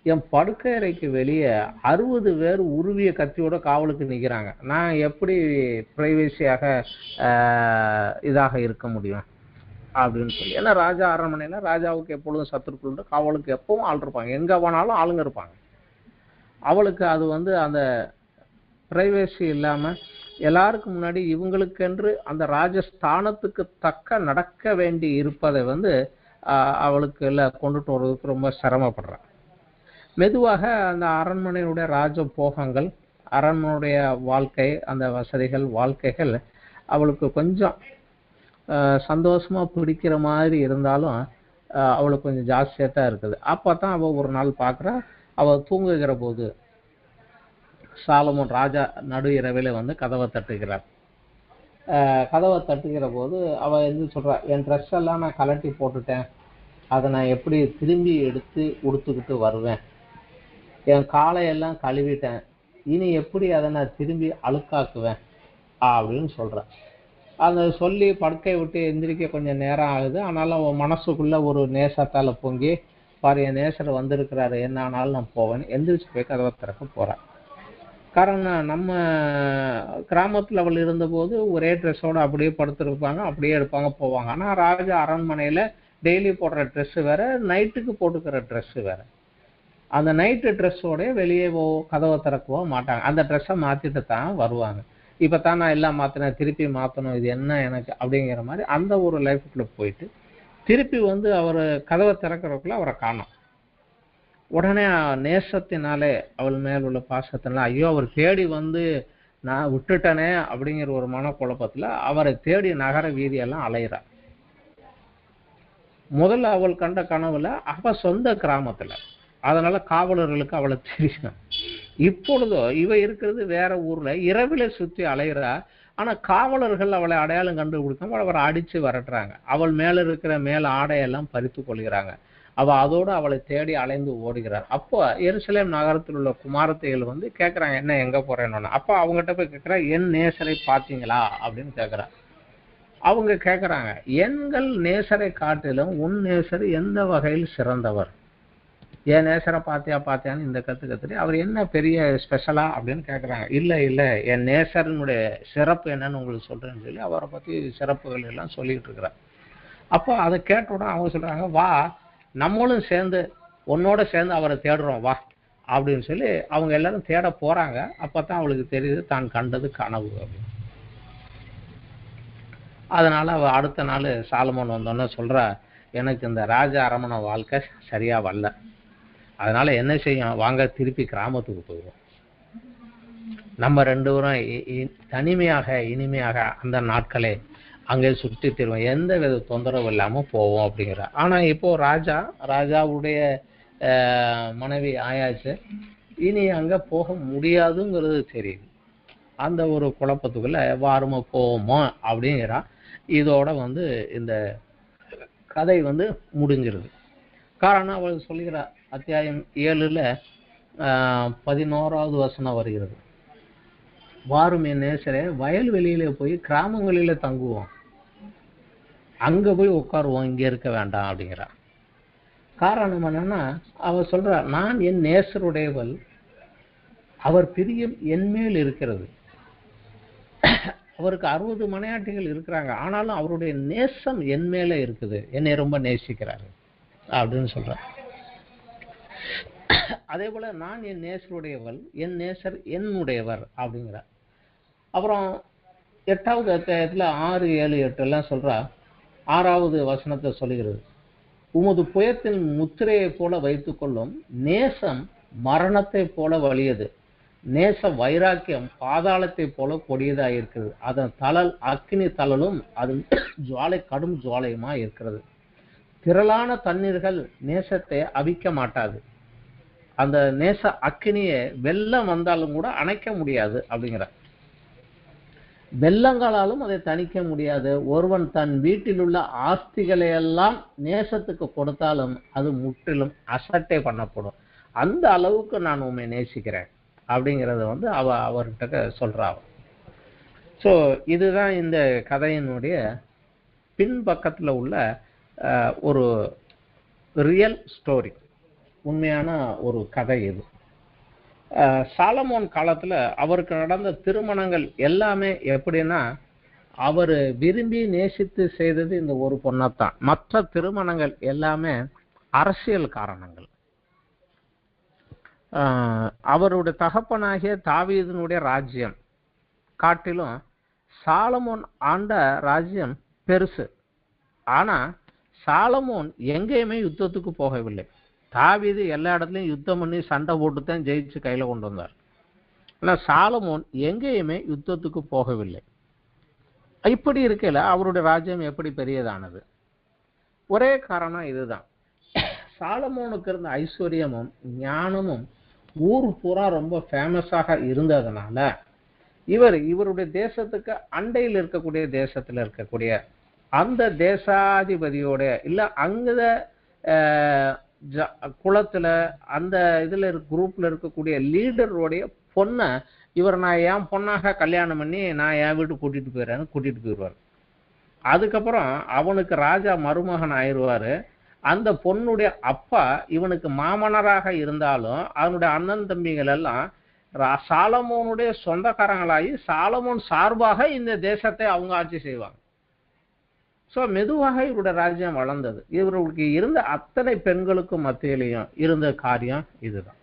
என் படுக்கை அறைக்கு வெளியே 60 பேர் உருவிய கத்தியோட காவலுக்கு நிற்கிறாங்க. நான் எப்படி பிரைவேசியாக இதாக இருக்க முடியும் அப்படின்னு சொல்லி. ஏன்னா ராஜா அரண்மனையில ராஜாவுக்கு எப்பொழுதும் சத்துருக்கள் உண்டு, காவலுக்கு எப்பவும் ஆள் இருப்பாங்க, எங்க போனாலும் ஆளுங்க இருப்பாங்க. அவளுக்கு அது வந்து அந்த பிரைவேசி இல்லாம எல்லாருக்கும் முன்னாடி இவங்களுக்கென்று அந்த ராஜஸ்தானத்துக்கு தக்க நடக்க வேண்டி இருப்பதை வந்து அவளுக்கு எல்லாம் கொண்டுட்டு வர்றதுக்கு ரொம்ப சிரமப்படுறான். மெதுவாக அந்த அரண்மனையுடைய ராஜ போகங்கள், அரண்மனையுடைய வாழ்க்கை, அந்த வசதிகள் வாழ்க்கைகள் அவளுக்கு கொஞ்சம் சந்தோஷமா பிடிக்கிற மாதிரி இருந்தாலும் அவளுக்கு கொஞ்சம் ஜாஸ்தியாக தான் இருக்குது. அப்பதான் அவள் ஒரு நாள் பார்க்குறா, அவள் தூங்குகிற போது சாலமோன் ராஜா நடு இரவில வந்து கதவை தட்டுகிறார். கதவை தட்டுகிற போது அவள் எது சொல்றா, என் ட்ரெஸ் எல்லாம் நான் கலட்டி போட்டுட்டேன், அதை நான் எப்படி திரும்பி எடுத்து உடுத்துக்கிட்டு வருவேன், என் காலையெல்லாம் கழுவிட்டேன், இனி எப்படி அதை நான் திரும்பி அழுக்காக்குவேன் அப்படின்னு சொல்றேன். அதை சொல்லி படுக்கை விட்டு எந்திரிக்க கொஞ்சம் நேரம் ஆகுது. ஆனாலும் அவன் மனசுக்குள்ள ஒரு நேசத்தால பொங்கி, பாரு என் நேசர் வந்திருக்கிறாரு, என்ன ஆனாலும் நான் போவேன், எந்திரிச்சு போய் கதவை திறக்க போறேன். காரணம் நம்ம கிராமத்துல அவள் இருந்தபோது ஒரே ட்ரெஸ்ஸோட அப்படியே படுத்திருப்பாங்க, அப்படியே எடுப்பாங்க போவாங்க. ஆனா ராஜா அரண்மனையில டெய்லி போடுற ட்ரெஸ் வேற, நைட்டுக்கு போட்டுக்கிற ட்ரெஸ் வேற. அந்த நைட்டு ட்ரெஸ்ஸோட வெளியே கதவை திறக்கவோ மாட்டாங்க, அந்த ட்ரெஸ்ஸை மாத்திட்டு தான் வருவாங்க. இப்பதான் நான் எல்லாம் மாத்தினேன், திருப்பி மாத்தணும், இது என்ன எனக்கு அப்படிங்கிற மாதிரி அந்த ஒரு லைஃப்குள்ள போயிட்டு திருப்பி வந்து அவர் கதவை திறக்கிறதுக்குள்ள அவரை காணோம். உடனே நேசத்தினாலே அவள் மேல் உள்ள பாசத்தினால ஐயோ அவர் தேடி வந்து நான் விட்டுட்டனே அப்படிங்கிற ஒரு மனக்குழப்பத்துல அவரை தேடி நகர வீதியெல்லாம் அலையிறா. முதல்ல அவள் கண்ட கனவுல அவ சொந்த கிராமத்துல, அதனால காவலர்களுக்கு அவளை தெரியும். இப்பொழுதோ இவ இருக்கிறது வேற ஊர்ல, இரவில சுத்தி அலையிறா. ஆனா காவலர்கள் அவளை அடையாளம் கண்டுபிடிக்காம அவரை அடிச்சு விரட்டுறாங்க. அவள் மேல இருக்கிற மேல ஆடையெல்லாம் பறித்து கொள்கிறாங்க. அவ அதோடு அவளை தேடி அலைந்து ஓடுகிறார். அப்போ எருசலேம் நகரத்தில் உள்ள குமாரத்தைகள் வந்து கேட்கறாங்க, என்ன எங்க போறேன்னு. அப்போ அவங்ககிட்ட போய் கேட்கிறா, என் நேசரை பார்த்தீங்களா அப்படின்னு கேட்கிறா. அவங்க கேட்கறாங்க, எங்கள் நேசரை காட்டிலும் உன் நேசர் எந்த வகையில் சிறந்தவர்? என் நேசரை பார்த்தியான்னு இந்த கத்துக்கத்துட்டு அவர் என்ன பெரிய ஸ்பெஷலா அப்படின்னு கேட்கறாங்க. இல்ல என் நேசரனுடைய சிறப்பு என்னன்னு உங்களுக்கு சொல்றேன்னு சொல்லி அவரை பத்தி சிறப்புகள் எல்லாம் சொல்லிட்டு இருக்கிறார். அப்போ அதை கேட்ட உடனே அவங்க சொல்றாங்க, வா நம்மளும் சேர்ந்து உன்னோட சேர்ந்து அவரை தேடுறோம் வா அப்படின்னு சொல்லி அவங்க எல்லாரும் தேட போறாங்க. அப்பதான் அவளுக்கு தெரியுது தான் கண்டது கனவு அப்படின்னு. அதனால அவ அடுத்த நாள் சாலமோன் வந்தோன்னு சொல்றா, எனக்கு இந்த ராஜ அரமனை வாழ்க்கை சரியா வரல, அதனால என்ன செய்யும், வாங்க திருப்பி கிராமத்துக்கு போயிடும், நம்ம ரெண்டு பேரும் தனிமையாக இனிமையாக அந்த நாட்களே அங்கே சுற்றி திருவோம், எந்த வித தொந்தரவு இல்லாம போவோம் அப்படிங்கிற. ஆனா இப்போ ராஜாவுடைய மனைவி ஆயாச்சு, இனி அங்க போக முடியாதுங்கிறது தெரியுது. அந்த ஒரு குழப்பத்துக்குள்ள வாரமா போவோமோ அப்படிங்கிறா. இதோட வந்து இந்த கதை வந்து முடிஞ்சிருது. காரணம் அவள் சொல்லுகிறா, அத்தியாயம் 7ல் 11வது வசனம் வருகிறது. வாரும் என் நேசரே, வயல்வெளியில போய் கிராமங்களில தங்குவோம், அங்க போய் உட்காருவோம், இங்க இருக்க வேண்டாம் அப்படிங்கிறா. காரணம் என்னன்னா அவ சொல்றா, நான் என் நேசருடையவள், அவர் பிரியம் என்மேல் இருக்கிறது. அவருக்கு 60 மனையாட்டிகள் இருக்கிறாங்க, ஆனாலும் அவருடைய நேசம் என் மேல இருக்குது, என்னை ரொம்ப நேசிக்கிறாரு அப்படின்னு சொல்ற. அதே போல நான் என் நேசருடையவள், என் நேசர் என்னுடையவர் அப்படிங்கிற. அப்புறம் 8வது அத்தியாயத்துல 6, 7, 8 எல்லாம் சொல்றா. 6வது வசனத்தை சொல்லுகிறது, உமது புயத்தின் முத்திரையை போல வைத்துக் கொள்ளும் நேசம் மரணத்தை போல வலியது, நேச வைராக்கியம் பாதாளத்தை போல கொடியதா இருக்கிறது, அதன் தளல் அக்கினி தளலும் அது ஜுவாலை கடும் ஜுவாலையுமா இருக்கிறது. திரளான தண்ணீர்கள் நேசத்தை அவிக்க மாட்டாது, அந்த நேச அக்கினியை வெள்ளம் வந்தாலும் கூட அணைக்க முடியாது அப்படிங்கிற. வெள்ளங்களாலும் அதை தணிக்க முடியாது. ஒருவன் தன் வீட்டில் உள்ள ஆஸ்திகளை எல்லாம் நேசத்துக்கு கொடுத்தாலும் அது முற்றிலும் அசட்டை பண்ணப்படும், அந்த அளவுக்கு நான் உண்மை நேசிக்கிறேன் அப்படிங்கிறத வந்து அவர்கிட்ட சொல்றா. ஸோ இதுதான் இந்த கதையினுடைய பின்பக்கத்துல உள்ள ஒரு ரியல் ஸ்டோரி, உண்மையான ஒரு கதை இது. சாலமோன் காலத்துல அவருக்கு நடந்த திருமணங்கள் எல்லாமே எப்படின்னா, அவர் விரும்பி நேசித்து செய்தது இந்த ஒரு பொண்ணத்தான். மற்ற திருமணங்கள் எல்லாமே அரசியல் காரணங்கள். அவருடைய தகப்பனாகிய தாவீதினுடைய ராஜ்யம் காட்டிலும் சாலமோன் ஆண்ட ராஜ்யம் பெருசு. ஆனா சாலமோன் எங்கேயுமே யுத்தத்துக்கு போகவில்லை. தாவீது எல்லா இடத்துலையும் யுத்தம் பண்ணி சண்டை போட்டு தான் ஜெயிச்சு கையில கொண்டு வந்தார். ஆனா சாலமோன் எங்கேயுமே யுத்தத்துக்கு போகவில்லை. இப்படி இருக்கையில அவருடைய ராஜ்யம் எப்படி பெரியதானது? ஒரே காரணம் இதுதான், சாலமோனுக்கு இருந்த ஐஸ்வர்யமும் ஞானமும் ஊர் பூரா ரொம்ப ஃபேமஸாக இருந்ததுனால இவருடைய தேசத்துக்கு அண்டையில் இருக்கக்கூடிய தேசத்துல இருக்கக்கூடிய அந்த தேசாதிபதியோட இல்ல அங்க குளத்துல அந்த இதுல குரூப்ல இருக்கக்கூடிய லீடருடைய பொண்ணை இவர் நான் என் பொண்ணாக கல்யாணம் பண்ணி நான் என் வீட்டுக்கு கூட்டிட்டு போயிடுவார். அதுக்கப்புறம் அவனுக்கு ராஜா மருமகன் ஆயிடுவாரு. அந்த பொண்ணுடைய அப்பா இவனுக்கு மாமனராக இருந்தாலும் அவனுடைய அண்ணன் தம்பிகள் எல்லாம் சாலமோனுடைய சொந்தக்காரங்களாகி சாலமோன் சார்பாக இந்த தேசத்தை அவங்க ஆட்சி செய்வாங்க. ஸோ மெதுவாக இவருடைய ராஜ்யம் வளர்ந்தது. இவர்களுக்கு இருந்த அத்தனை பெண்களுக்கு மத்தியிலையும் இருந்த காரியம் இதுதான்.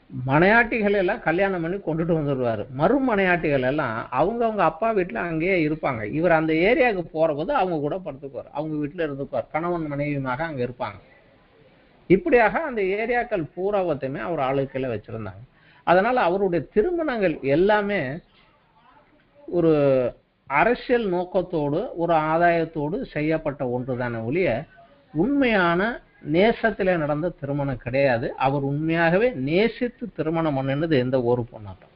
மனையாட்டிகள் எல்லாம் கல்யாணம் பண்ணி கொண்டுட்டு வந்துடுவாரு. மறுமனையாட்டிகள் எல்லாம் அவங்க அப்பா வீட்டுல அங்கேயே இருப்பாங்க. இவர் அந்த ஏரியாவுக்கு போற போது அவங்க கூட படுத்துக்குவார், அவங்க வீட்டுல இருந்துக்குவார். கணவன் மனைவியுமாக அங்க இருப்பாங்க. இப்படியாக அந்த ஏரியாக்கள் பூராவத்தையுமே அவர் ஆளுக்கையில வச்சிருந்தாங்க. அதனால அவருடைய திருமணங்கள் எல்லாமே ஒரு அரசியல் நோக்கத்தோடு ஒரு ஆதாயத்தோடு செய்யப்பட்ட ஒன்றுதானே ஒழிய உண்மையான நேசத்திலே நடந்த திருமணம் கிடையாது. அவர் உண்மையாகவே நேசித்து திருமணம் பண்ணினது எந்த ஒரு பொண்ணாட்டம்.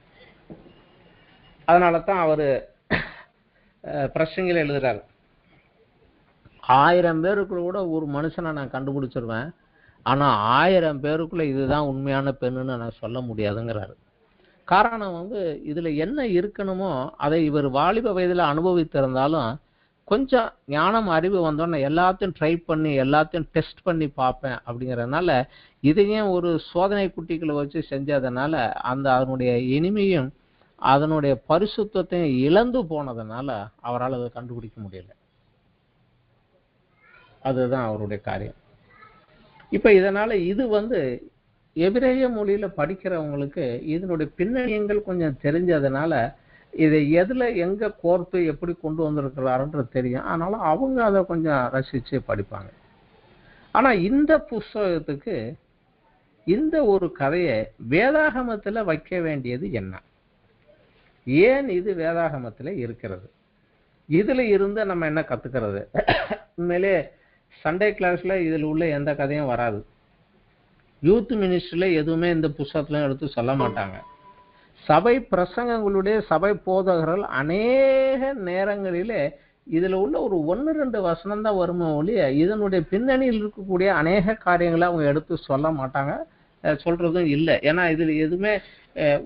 அதனால தான் அவரு பிரசங்கில எழுதுறாரு, 1000 பேருக்குள்ள கூட ஒரு மனுஷனை நான் கண்டுபிடிச்சிருவேன், ஆனா 1000 பேருக்குள்ள இதுதான் உண்மையான பெண்ணுன்னு நான் சொல்ல முடியாதுங்கிறாரு. காரணம் இதுல என்ன இருக்கணுமோ அதை இவர் வாலிப வயதுல அனுபவித்திருந்தாலும் கொஞ்சம் ஞானம் அறிவு வந்தோன்னே எல்லாத்தையும் ட்ரை பண்ணி எல்லாத்தையும் டெஸ்ட் பண்ணி பார்ப்பேன் அப்படிங்கிறதுனால இதையும் ஒரு சோதனை குட்டிகளை வச்சு செஞ்சதுனால அதனுடைய இனிமையும் அதனுடைய பரிசுத்தத்தையும் இழந்து போனதுனால அவரால் அதை கண்டுபிடிக்க முடியல. அதுதான் அவருடைய காரியம். இப்ப இதனால இது எபிரேய மொழியில படிக்கிறவங்களுக்கு இதனுடைய பின்னணியங்கள் கொஞ்சம் தெரிஞ்சதுனால இதை எதுல எங்க கோர்த்து எப்படி கொண்டு வந்திருக்கிறாருன்றது தெரியும். அதனால அவங்க அதை கொஞ்சம் ரசிச்சு படிப்பாங்க. ஆனா இந்த புஸ்தகத்துக்கு இந்த ஒரு கதையை வேதாகமத்துல வைக்க வேண்டியது என்ன, ஏன் இது வேதாகமத்துல இருக்கிறது, இதுல இருந்து நம்ம என்ன கத்துக்கிறது? உண்மையிலே சண்டே கிளாஸ்ல இதுல உள்ள எந்த கதையும் வராது. யூத் மினிஸ்ட்ரியில எதுவுமே இந்த புஸ்தகத்துல எடுத்து சொல்ல மாட்டாங்க. சபை பிரசங்கங்களுடைய சபை போதகர்கள் அநேக நேரங்களிலே இதுல உள்ள ஒரு 1-2 வசனம் தான் வருமே ஒழிய இதனுடைய பின்னணியில் இருக்கக்கூடிய அநேக காரியங்களை அவங்க எடுத்து சொல்ல மாட்டாங்க, சொல்றதும் இல்லை. ஏன்னா இதுல எதுவுமே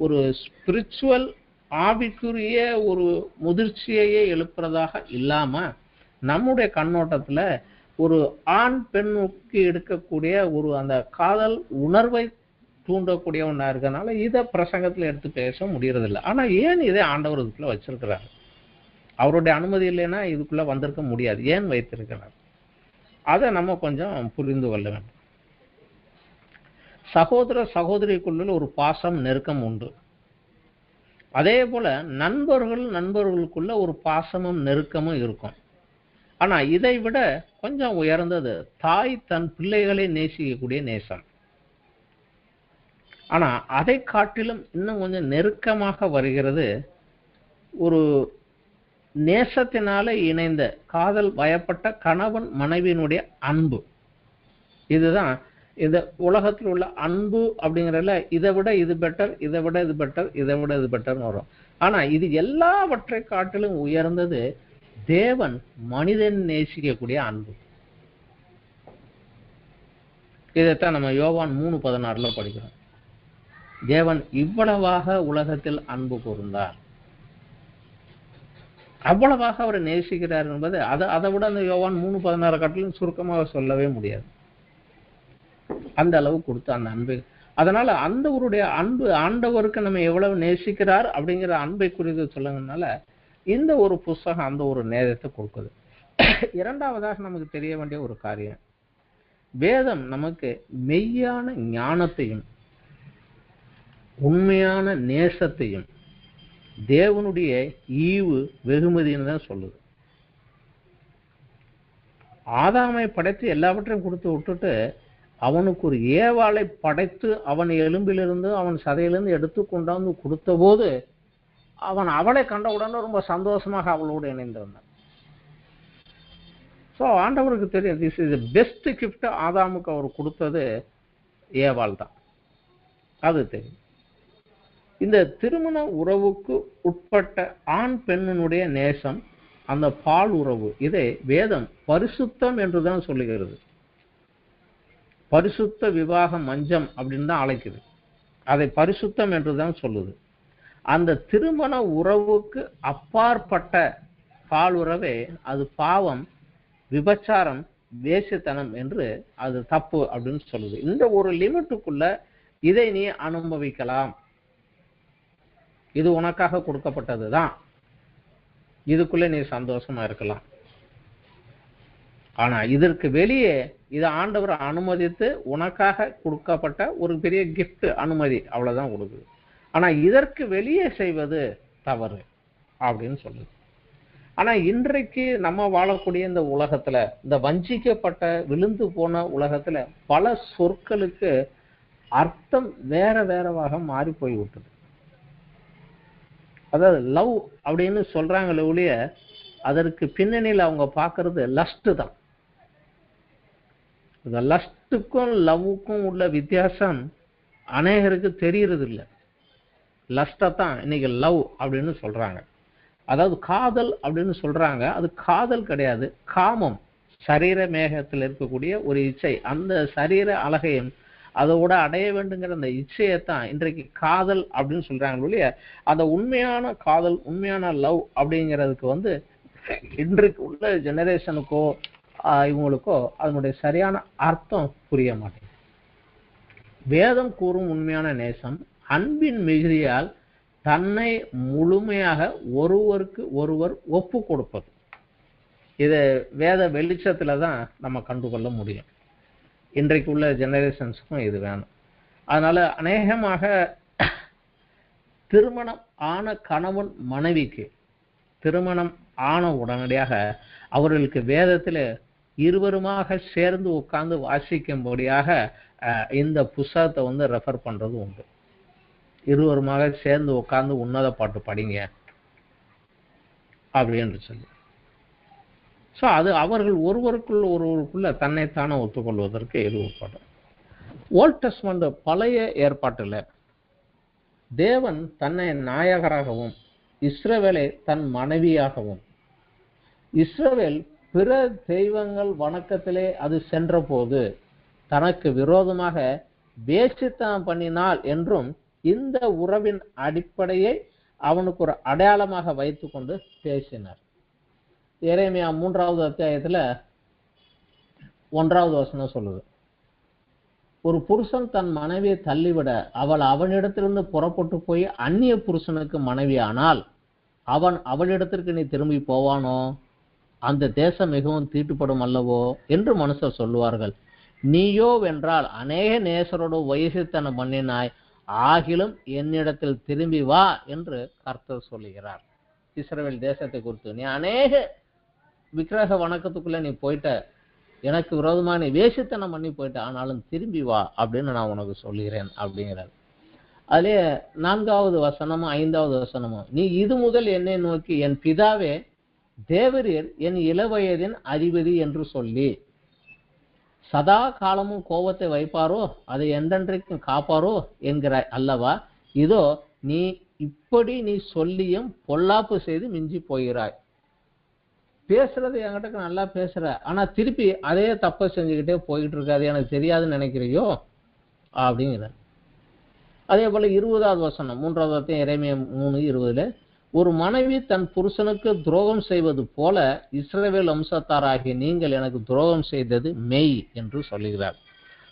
ஒரு ஸ்பிரிச்சுவல் ஆவிக்குரிய ஒரு முதிர்ச்சியையே எழுப்புறதாக இல்லாம நம்முடைய கண்ணோட்டத்துல ஒரு ஆண் பெண்ணுக்கு எடுக்கக்கூடிய ஒரு அந்த காதல் உணர்வை தூண்டக்கூடிய ஒன்றா இருக்கனால இதை பிரசங்கத்துல எடுத்து பேச முடியறதில்லை. ஆனா ஏன் இதை ஆண்டவர் இதுக்குள்ள வச்சிருக்கிறார்? அவருடைய அனுமதி இல்லைன்னா இதுக்குள்ள வந்திருக்க முடியாது. ஏன் வைத்திருக்கிறார்? அதை நம்ம கொஞ்சம் புரிந்து கொள்ள வேண்டும். சகோதர சகோதரிக்குள்ள ஒரு பாசம் நெருக்கம் உண்டு. அதே போல நண்பர்களுக்குள்ள ஒரு பாசமும் நெருக்கமும் இருக்கும். ஆனா இதை விட கொஞ்சம் உயர்ந்தது தாய் தன் பிள்ளைகளை நேசிக்கக்கூடிய நேசம். ஆனா அதை காட்டிலும் இன்னும் கொஞ்சம் நெருக்கமாக வருகிறது ஒரு நேசத்தினால இணைந்த காதல் வயப்பட்ட கணவன் மனைவியினுடைய அன்பு. இதுதான் இந்த உலகத்தில் உள்ள அன்பு அப்படிங்கிறதுல இதை விட இது பெட்டர், இதை விட இது பெட்டர், இதை விட இது பெட்டர்னு வரும். ஆனா இது எல்லாவற்றை காட்டிலும் உயர்ந்தது தேவன் மனிதன் நேசிக்கக்கூடிய அன்பு. இதைத்தான் நம்ம யோவான் 3:16 படிக்கிறோம். தேவன் இவ்வளவாக உலகத்தில் அன்பு கூர்ந்தார், அவ்வளவாக அவரை நேசிக்கிறார் என்பது அதை விட அந்த யோவான் 3:16 காட்டிலும் சுருக்கமாக சொல்லவே முடியாது. அந்த அளவு கொடுத்த அந்த அன்பு. அதனால அந்தவருடைய அன்பு ஆண்டவருக்கு நம்ம எவ்வளவு நேசிக்கிறார் அப்படிங்கிற அன்பை குறித்து சொல்லுங்கனால இந்த ஒரு புஸ்தகம் அந்த ஒரு நேரத்தை கொடுக்குது. இரண்டாவதாக நமக்கு தெரிய வேண்டிய ஒரு காரியம், வேதம் நமக்கு மெய்யான ஞானத்தையும் உண்மையான நேசத்தையும் தேவனுடைய ஈவு வெகுமதின்னு தான் சொல்லுது. ஆதாமை படைத்து எல்லாவற்றையும் கொடுத்து விட்டுட்டு அவனுக்கு ஒரு ஏவாளை படைத்து அவன் எலும்பிலிருந்து அவன் சதையிலிருந்து எடுத்து கொண்டாந்து கொடுத்த போது அவன் அவளை கண்டவுடனே ரொம்ப சந்தோஷமாக அவளோடு இணைந்திருந்தான். ஸோ ஆண்டவருக்கு தெரியும், this is the best gift ஆதாமுக்கு அவர் கொடுத்தது ஏவாள் தான். அது தெரியும். இந்த திருமண உறவுக்கு உட்பட்ட ஆண் பெண்ணினுடைய நேசம், அந்த பால் உறவு, இதை வேதம் பரிசுத்தம் என்றுதான் சொல்லுகிறது. பரிசுத்த விவாக மஞ்சம் அப்படின்னு தான் அழைக்குது. அதை பரிசுத்தம் என்றுதான் சொல்லுது. அந்த திருமண உறவுக்கு அப்பாற்பட்ட பால் உறவே அது பாவம், விபச்சாரம், வேசித்தனம் என்று அது தப்பு அப்படின்னு சொல்லுது. இந்த ஒரு லிமிட்டுக்குள்ள இதை நீ அனுபவிக்கலாம், இது உனக்காக கொடுக்கப்பட்டதுதான், இதுக்குள்ள நீ சந்தோஷமா இருக்கலாம். ஆனா இதற்கு வெளியே இதை ஆண்டவர் அனுமதித்து உனக்காக கொடுக்கப்பட்ட ஒரு பெரிய கிஃப்ட், அனுமதி, அவ்வளவுதான் கொடுக்குது. ஆனா இதற்கு வெளியே செய்வது தவறு அப்படின்னு சொல்லுது. ஆனா இன்றைக்கு நம்ம வாழக்கூடிய இந்த உலகத்துல, இந்த வஞ்சிக்கப்பட்ட விழுந்து போன உலகத்துல பல சொற்களுக்கு அர்த்தம் வேற வேறவாக மாறி போய் விட்டது. அதாவது லவ் அப்படின்னு சொல்றாங்களே ஒழிய அதற்கு பின்னணியில் அவங்க பார்க்கறது லஸ்ட் தான். இந்த லஸ்ட்டுக்கும் லவ்வுக்கும் உள்ள வித்தியாசம் அநேகருக்கு தெரியறது இல்லை. லஸ்ட்டை தான் இன்னைக்கு லவ் அப்படின்னு சொல்றாங்க. அதாவது காதல் அப்படின்னு சொல்றாங்க, அது காதல் கிடையாது, காமம். சரீர மேகத்தில் இருக்கக்கூடிய ஒரு இச்சை, அந்த சரீர அழகையும் அதோட அடைய வேண்டுங்கிற அந்த இச்சையத்தான் இன்றைக்கு காதல் அப்படின்னு சொல்றாங்க ஒழிய அந்த உண்மையான காதல், உண்மையான லவ் அப்படிங்கிறதுக்கு இன்றைக்கு உள்ள ஜெனரேஷனுக்கோ இவங்களுக்கோ அதனுடைய சரியான அர்த்தம் புரிய மாட்டேங்குது. வேதம் கூறும் உண்மையான நேசம் அன்பின் மிகுதியால் தன்னை முழுமையாக ஒருவருக்கு ஒருவர் ஒப்பு கொடுப்பது. இதை வேத வெளிச்சத்துல தான் நம்ம கண்டுகொள்ள முடியும். இன்றைக்கு உள்ள ஜெனரேஷன்ஸுக்கும் இது வேணும். அதனால அநேகமாக திருமணம் ஆன கணவன் மனைவிக்கு திருமணம் ஆன உடனடியாக அவர்களுக்கு வேதத்துல இருவருமாக சேர்ந்து உட்கார்ந்து வாசிக்கும்படியாக இந்த புத்தகத்தை ரெஃபர் பண்றது உண்டு. இருவருமாக சேர்ந்து உட்கார்ந்து உன்னத பாட்டு படிங்க அப்படின்னு சொல்லி. ஸோ அது அவர்கள் ஒருவருக்குள்ள தன்னைத்தானே ஒத்துக்கொள்வதற்கு எதிர்பார்ப்பார்கள். ஓல்ட் டெஸ்டமென்ட் பழைய ஏற்பாட்டில் தேவன் தன்னை நாயகராகவும் இஸ்ரவேலை தன் மனைவியாகவும், இஸ்ரவேல் பிற தெய்வங்கள் வணக்கத்திலே அது சென்ற போது தனக்கு விரோதமாக வேசித்தனம் பண்ணினாள் என்றும் இந்த உறவின் அடிப்படையை அவனுக்கு ஒரு அடையாளமாக வைத்துக் கொண்டு பேசினார். எரேமியா 3வது அத்தியாயத்துல 1வது வசனம் சொல்லுது, ஒரு புருஷன் தன் மனைவியை தள்ளிவிட அவள் அவனிடத்திலிருந்து புறப்பட்டு போய் அந்நிய புருஷனுக்கு மனைவியானால் அவன் அவளிடத்திற்கு நீ திரும்பி போவானோ? அந்த தேசம் மிகவும் தீட்டுப்படும் அல்லவோ என்று மனுஷர் சொல்லுவார்கள். நீயோ வென்றால் அநேக நேசரோடு வயசுத்தனம் பண்ணினாய், ஆகிலும் என்னிடத்தில் திரும்பி வா என்று கர்த்தர் சொல்லுகிறார். இஸ்ரவேல் தேசத்தை குறித்து, நீ அநேக விக்கிரக வணக்கத்துக்குள்ள நீ போயிட்ட, எனக்கு விரோதமா நீ வேசித்தனம் பண்ணி போயிட்ட, ஆனாலும் திரும்பி வா அப்படின்னு நான் உனக்கு சொல்லுகிறேன் அப்படிங்கிறார். அதிலே 4வது வசனமும் 5வது வசனமும், நீ இது முதல் என்னை நோக்கி என் பிதாவே தேவரீர் என் இளவயதின் அதிபதி என்று சொல்லி சதா காலமும் கோபத்தை வைப்பாரோ அதை என்றென்றைக்கும் காப்பாரோ என்கிறாய் அல்லவா? இதோ நீ இப்படி நீ சொல்லியும் பொல்லாப்பு செய்து மிஞ்சி போகிறாய். பேசுறது என்கிட்ட நல்லா பேசுற, ஆனா திருப்பி அதே தப்பை செஞ்சுக்கிட்டே போயிட்டு இருக்காது, எனக்கு தெரியாதுன்னு நினைக்கிறியோ அப்படிங்கிற. அதே போல 20வது வசனம் 3வது அத்தியாயம் எரேமியா 3:20, ஒரு மனைவி தன் புருஷனுக்கு துரோகம் செய்வது போல இஸ்ரவேல் வம்சத்தாராகிய நீங்கள் எனக்கு துரோகம் செய்தது மெய் என்று சொல்லுகிறார்.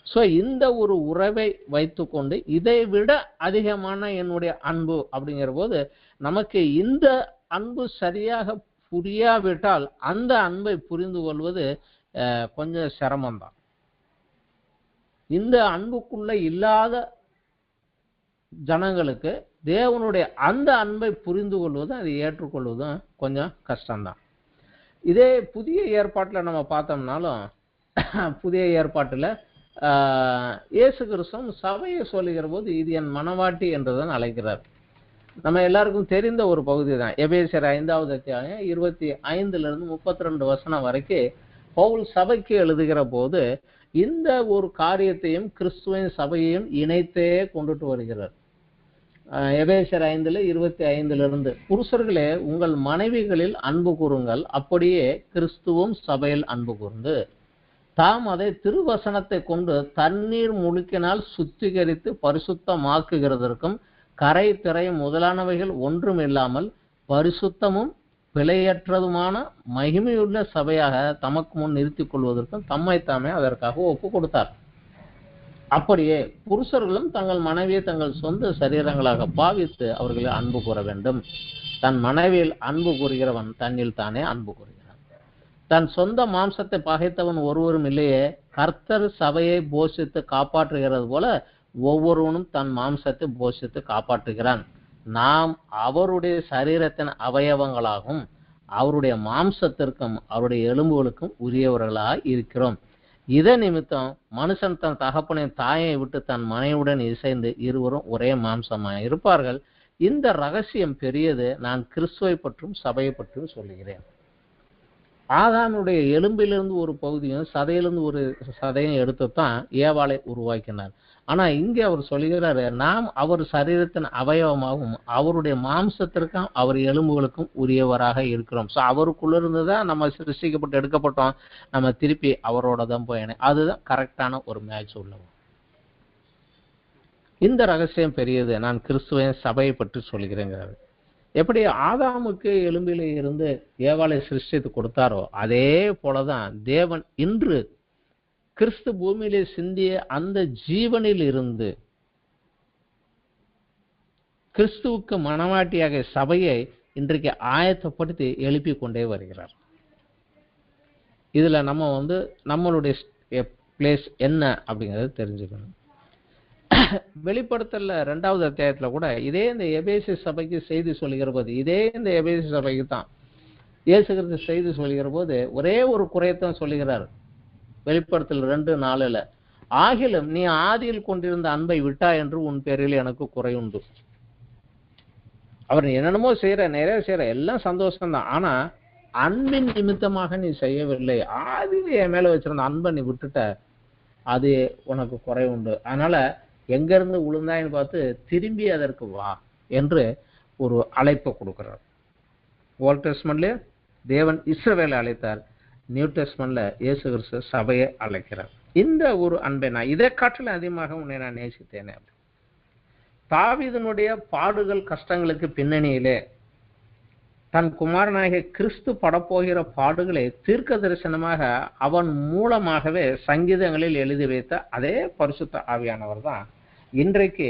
ஸோ இந்த ஒரு உறவை வைத்துக்கொண்டு இதை விட அதிகமான என்னுடைய அன்பு அப்படிங்கிற போது நமக்கு இந்த அன்பு சரியாக புரியாவிட்டால் அந்த அன்பை புரிந்து கொள்வது கொஞ்சம் சிரமம்தான். இந்த அன்புக்குள்ள இல்லாத ஜனங்களுக்கு தேவனுடைய அந்த அன்பை புரிந்து கொள்வதும் அதை ஏற்றுக்கொள்வதும் கொஞ்சம் கஷ்டம்தான். இதே புதிய ஏற்பாட்டில் நம்ம பார்த்தோம்னாலும், புதிய ஏற்பாட்டில் இயேசு கிறிஸ்து சபையை சொல்லுகிற போது இது என் மனவாட்டி என்றுதான் அழைக்கிறார். நம்ம எல்லாருக்கும் தெரிந்த ஒரு பகுதி தான். எபேசியர் 5வது அத்தியாயம் 25 32 வசனம் வரைக்கும் பவுல் சபைக்கு எழுதுகிற போது இந்த ஒரு காரியத்தையும் கிறிஸ்துவின் சபையையும் இணைத்தே கொண்டுட்டு வருகிறார். எபேசியர் 5:25 புருஷர்களே உங்கள் மனைவிகளில் அன்பு கூறுங்கள், அப்படியே கிறிஸ்துவும் சபையில் அன்பு கூர்ந்து தாம் அதை திருவசனத்தை கொண்டு தண்ணீர் முழுக்கினால் சுத்திகரித்து பரிசுத்தமாக்குகிறதற்கும் கரை திரை முதலானவைகள் ஒன்றும் இல்லாமல் பரிசுத்தமும் பிழையற்றதுமான மகிமையுள்ள சபையாக தமக்கு முன் நிறுத்திக் கொள்வதற்கும் தம்மைத்தாமே அதற்காக ஒப்பு கொடுத்தார். அப்படியே புருஷர்களும் தங்கள் மனைவியை தங்கள் சொந்த சரீரங்களாக பாவித்து அவர்களை அன்பு கூற வேண்டும். தன் மனைவியில் அன்பு கூறுகிறவன் தன்னில் தானே அன்பு கூறுகிறான். தன் சொந்த மாம்சத்தை பகைத்தவன் ஒருவரும் இல்லையே, கர்த்தர் சபையை போஷித்து காப்பாற்றுகிறது போல ஒவ்வொருவனும் தன் மாம்சத்தை போஷித்து காப்பாற்றுகிறான். நாம் அவருடைய சரீரத்தின் அவயவங்களாகவும் அவருடைய மாம்சத்திற்கும் அவருடைய எலும்புகளுக்கும் உரியவர்களாக இருக்கிறோம். இதை நிமித்தம் மனுஷன் தன் தகப்பனின் தாயை விட்டு தன் மனைவியுடன் இசைந்து இருவரும் ஒரே மாம்சமாய் இருப்பார்கள். இந்த ரகசியம் பெரியது. நான் கிறிஸ்துவை பற்றும் சபையை பற்றும் சொல்லுகிறேன். ஆதாமுடைய எலும்பிலிருந்து ஒரு பகுதியும் சதையிலிருந்து ஒரு சதையும் எடுத்துத்தான் ஏவாளை உருவாக்கினார். ஆனா இங்கே அவர் சொல்லுகிறாரு, நாம் அவர் சரீரத்தின் அவயவமாகவும் அவருடைய மாம்சத்திற்கும் அவர் எலும்புகளுக்கும் உரியவராக இருக்கிறோம். ஸோ அவருக்குள்ள இருந்துதான் நம்ம சிருஷ்டிக்கப்பட்டு எடுக்கப்பட்டோம். நம்ம திருப்பி அவரோட தான் போயினேன். அதுதான் கரெக்டான ஒரு மேட்ச் உள்ளது. இந்த ரகசியம் பெரியது. நான் கிறிஸ்துவின் சபையை பற்றி சொல்கிறேங்கிறாரு. எப்படி ஆதாமுக்கு எலும்பிலே இருந்து ஏவாளை சிருஷ்டித்து கொடுத்தாரோ அதே போலதான் தேவன் இன்று கிறிஸ்து பூமியிலே சிந்திய அந்த ஜீவனில் இருந்து கிறிஸ்துவுக்கு மனவாட்டியாக சபையை இன்றைக்கு ஆயத்தப்படுத்தி எழுப்பி கொண்டே வருகிறார். இதுல நம்ம நம்மளுடைய பிளேஸ் என்ன அப்படிங்கறது தெரிஞ்சுக்கணும். வெளிப்படுத்தல 2வது அத்தியாயத்துல கூட இதே இந்த எபேசு சபைக்கு செய்தி சொல்லுகிற போது, இதே இந்த எபேசு சபைக்கு தான் இயேசு கிறிஸ்து செய்தி சொல்லுகிற போது ஒரே ஒரு குறையத்தான் சொல்லுகிறார். வெளிப்படுத்தல் 2:4 ஆகிலும் நீ ஆதியில் கொண்டிருந்த அன்பை விட்டா என்று உன் பேரில் எனக்கு குறை உண்டு. அவர் என்னென்னமோ செய்யற, நிறைய செய்யற, எல்லாம் சந்தோஷம்தான். ஆனா அன்பின் நிமித்தமாக நீ செய்யவில்லை. ஆதியில் என் மேல வச்சிருந்த அன்பை நீ விட்டுட்ட, அது உனக்கு குறை உண்டு. அதனால எங்க இருந்து விழுந்தாயின்னு பார்த்து திரும்பி அதற்கு வா என்று ஒரு அழைப்பை கொடுக்கிறார். ஓல்ட் டெஸ்ட்மென்ட்லயே தேவன் இஸ்ரவேலை அழைத்தார். நியூ டெஸ்ட்மென்ட்ல இயேசு கிறிஸ்து சபையை அழைக்கிறார். இந்த ஒரு அன்பை நான் இதை காட்டிலும் அதிகமாக உன்னை நான் நேசித்தேனே. தாவீதினுடைய பாடுகள் கஷ்டங்களுக்கு பின்னணியிலே தன் குமாரனாகிய கிறிஸ்து படப்போகிற பாடுகளை தீர்க்க தரிசனமாக அவன் மூலமாகவே சங்கீதங்களில் எழுதி வைத்த அதே பரிசுத்த ஆவியானவர் தான் இன்றைக்கு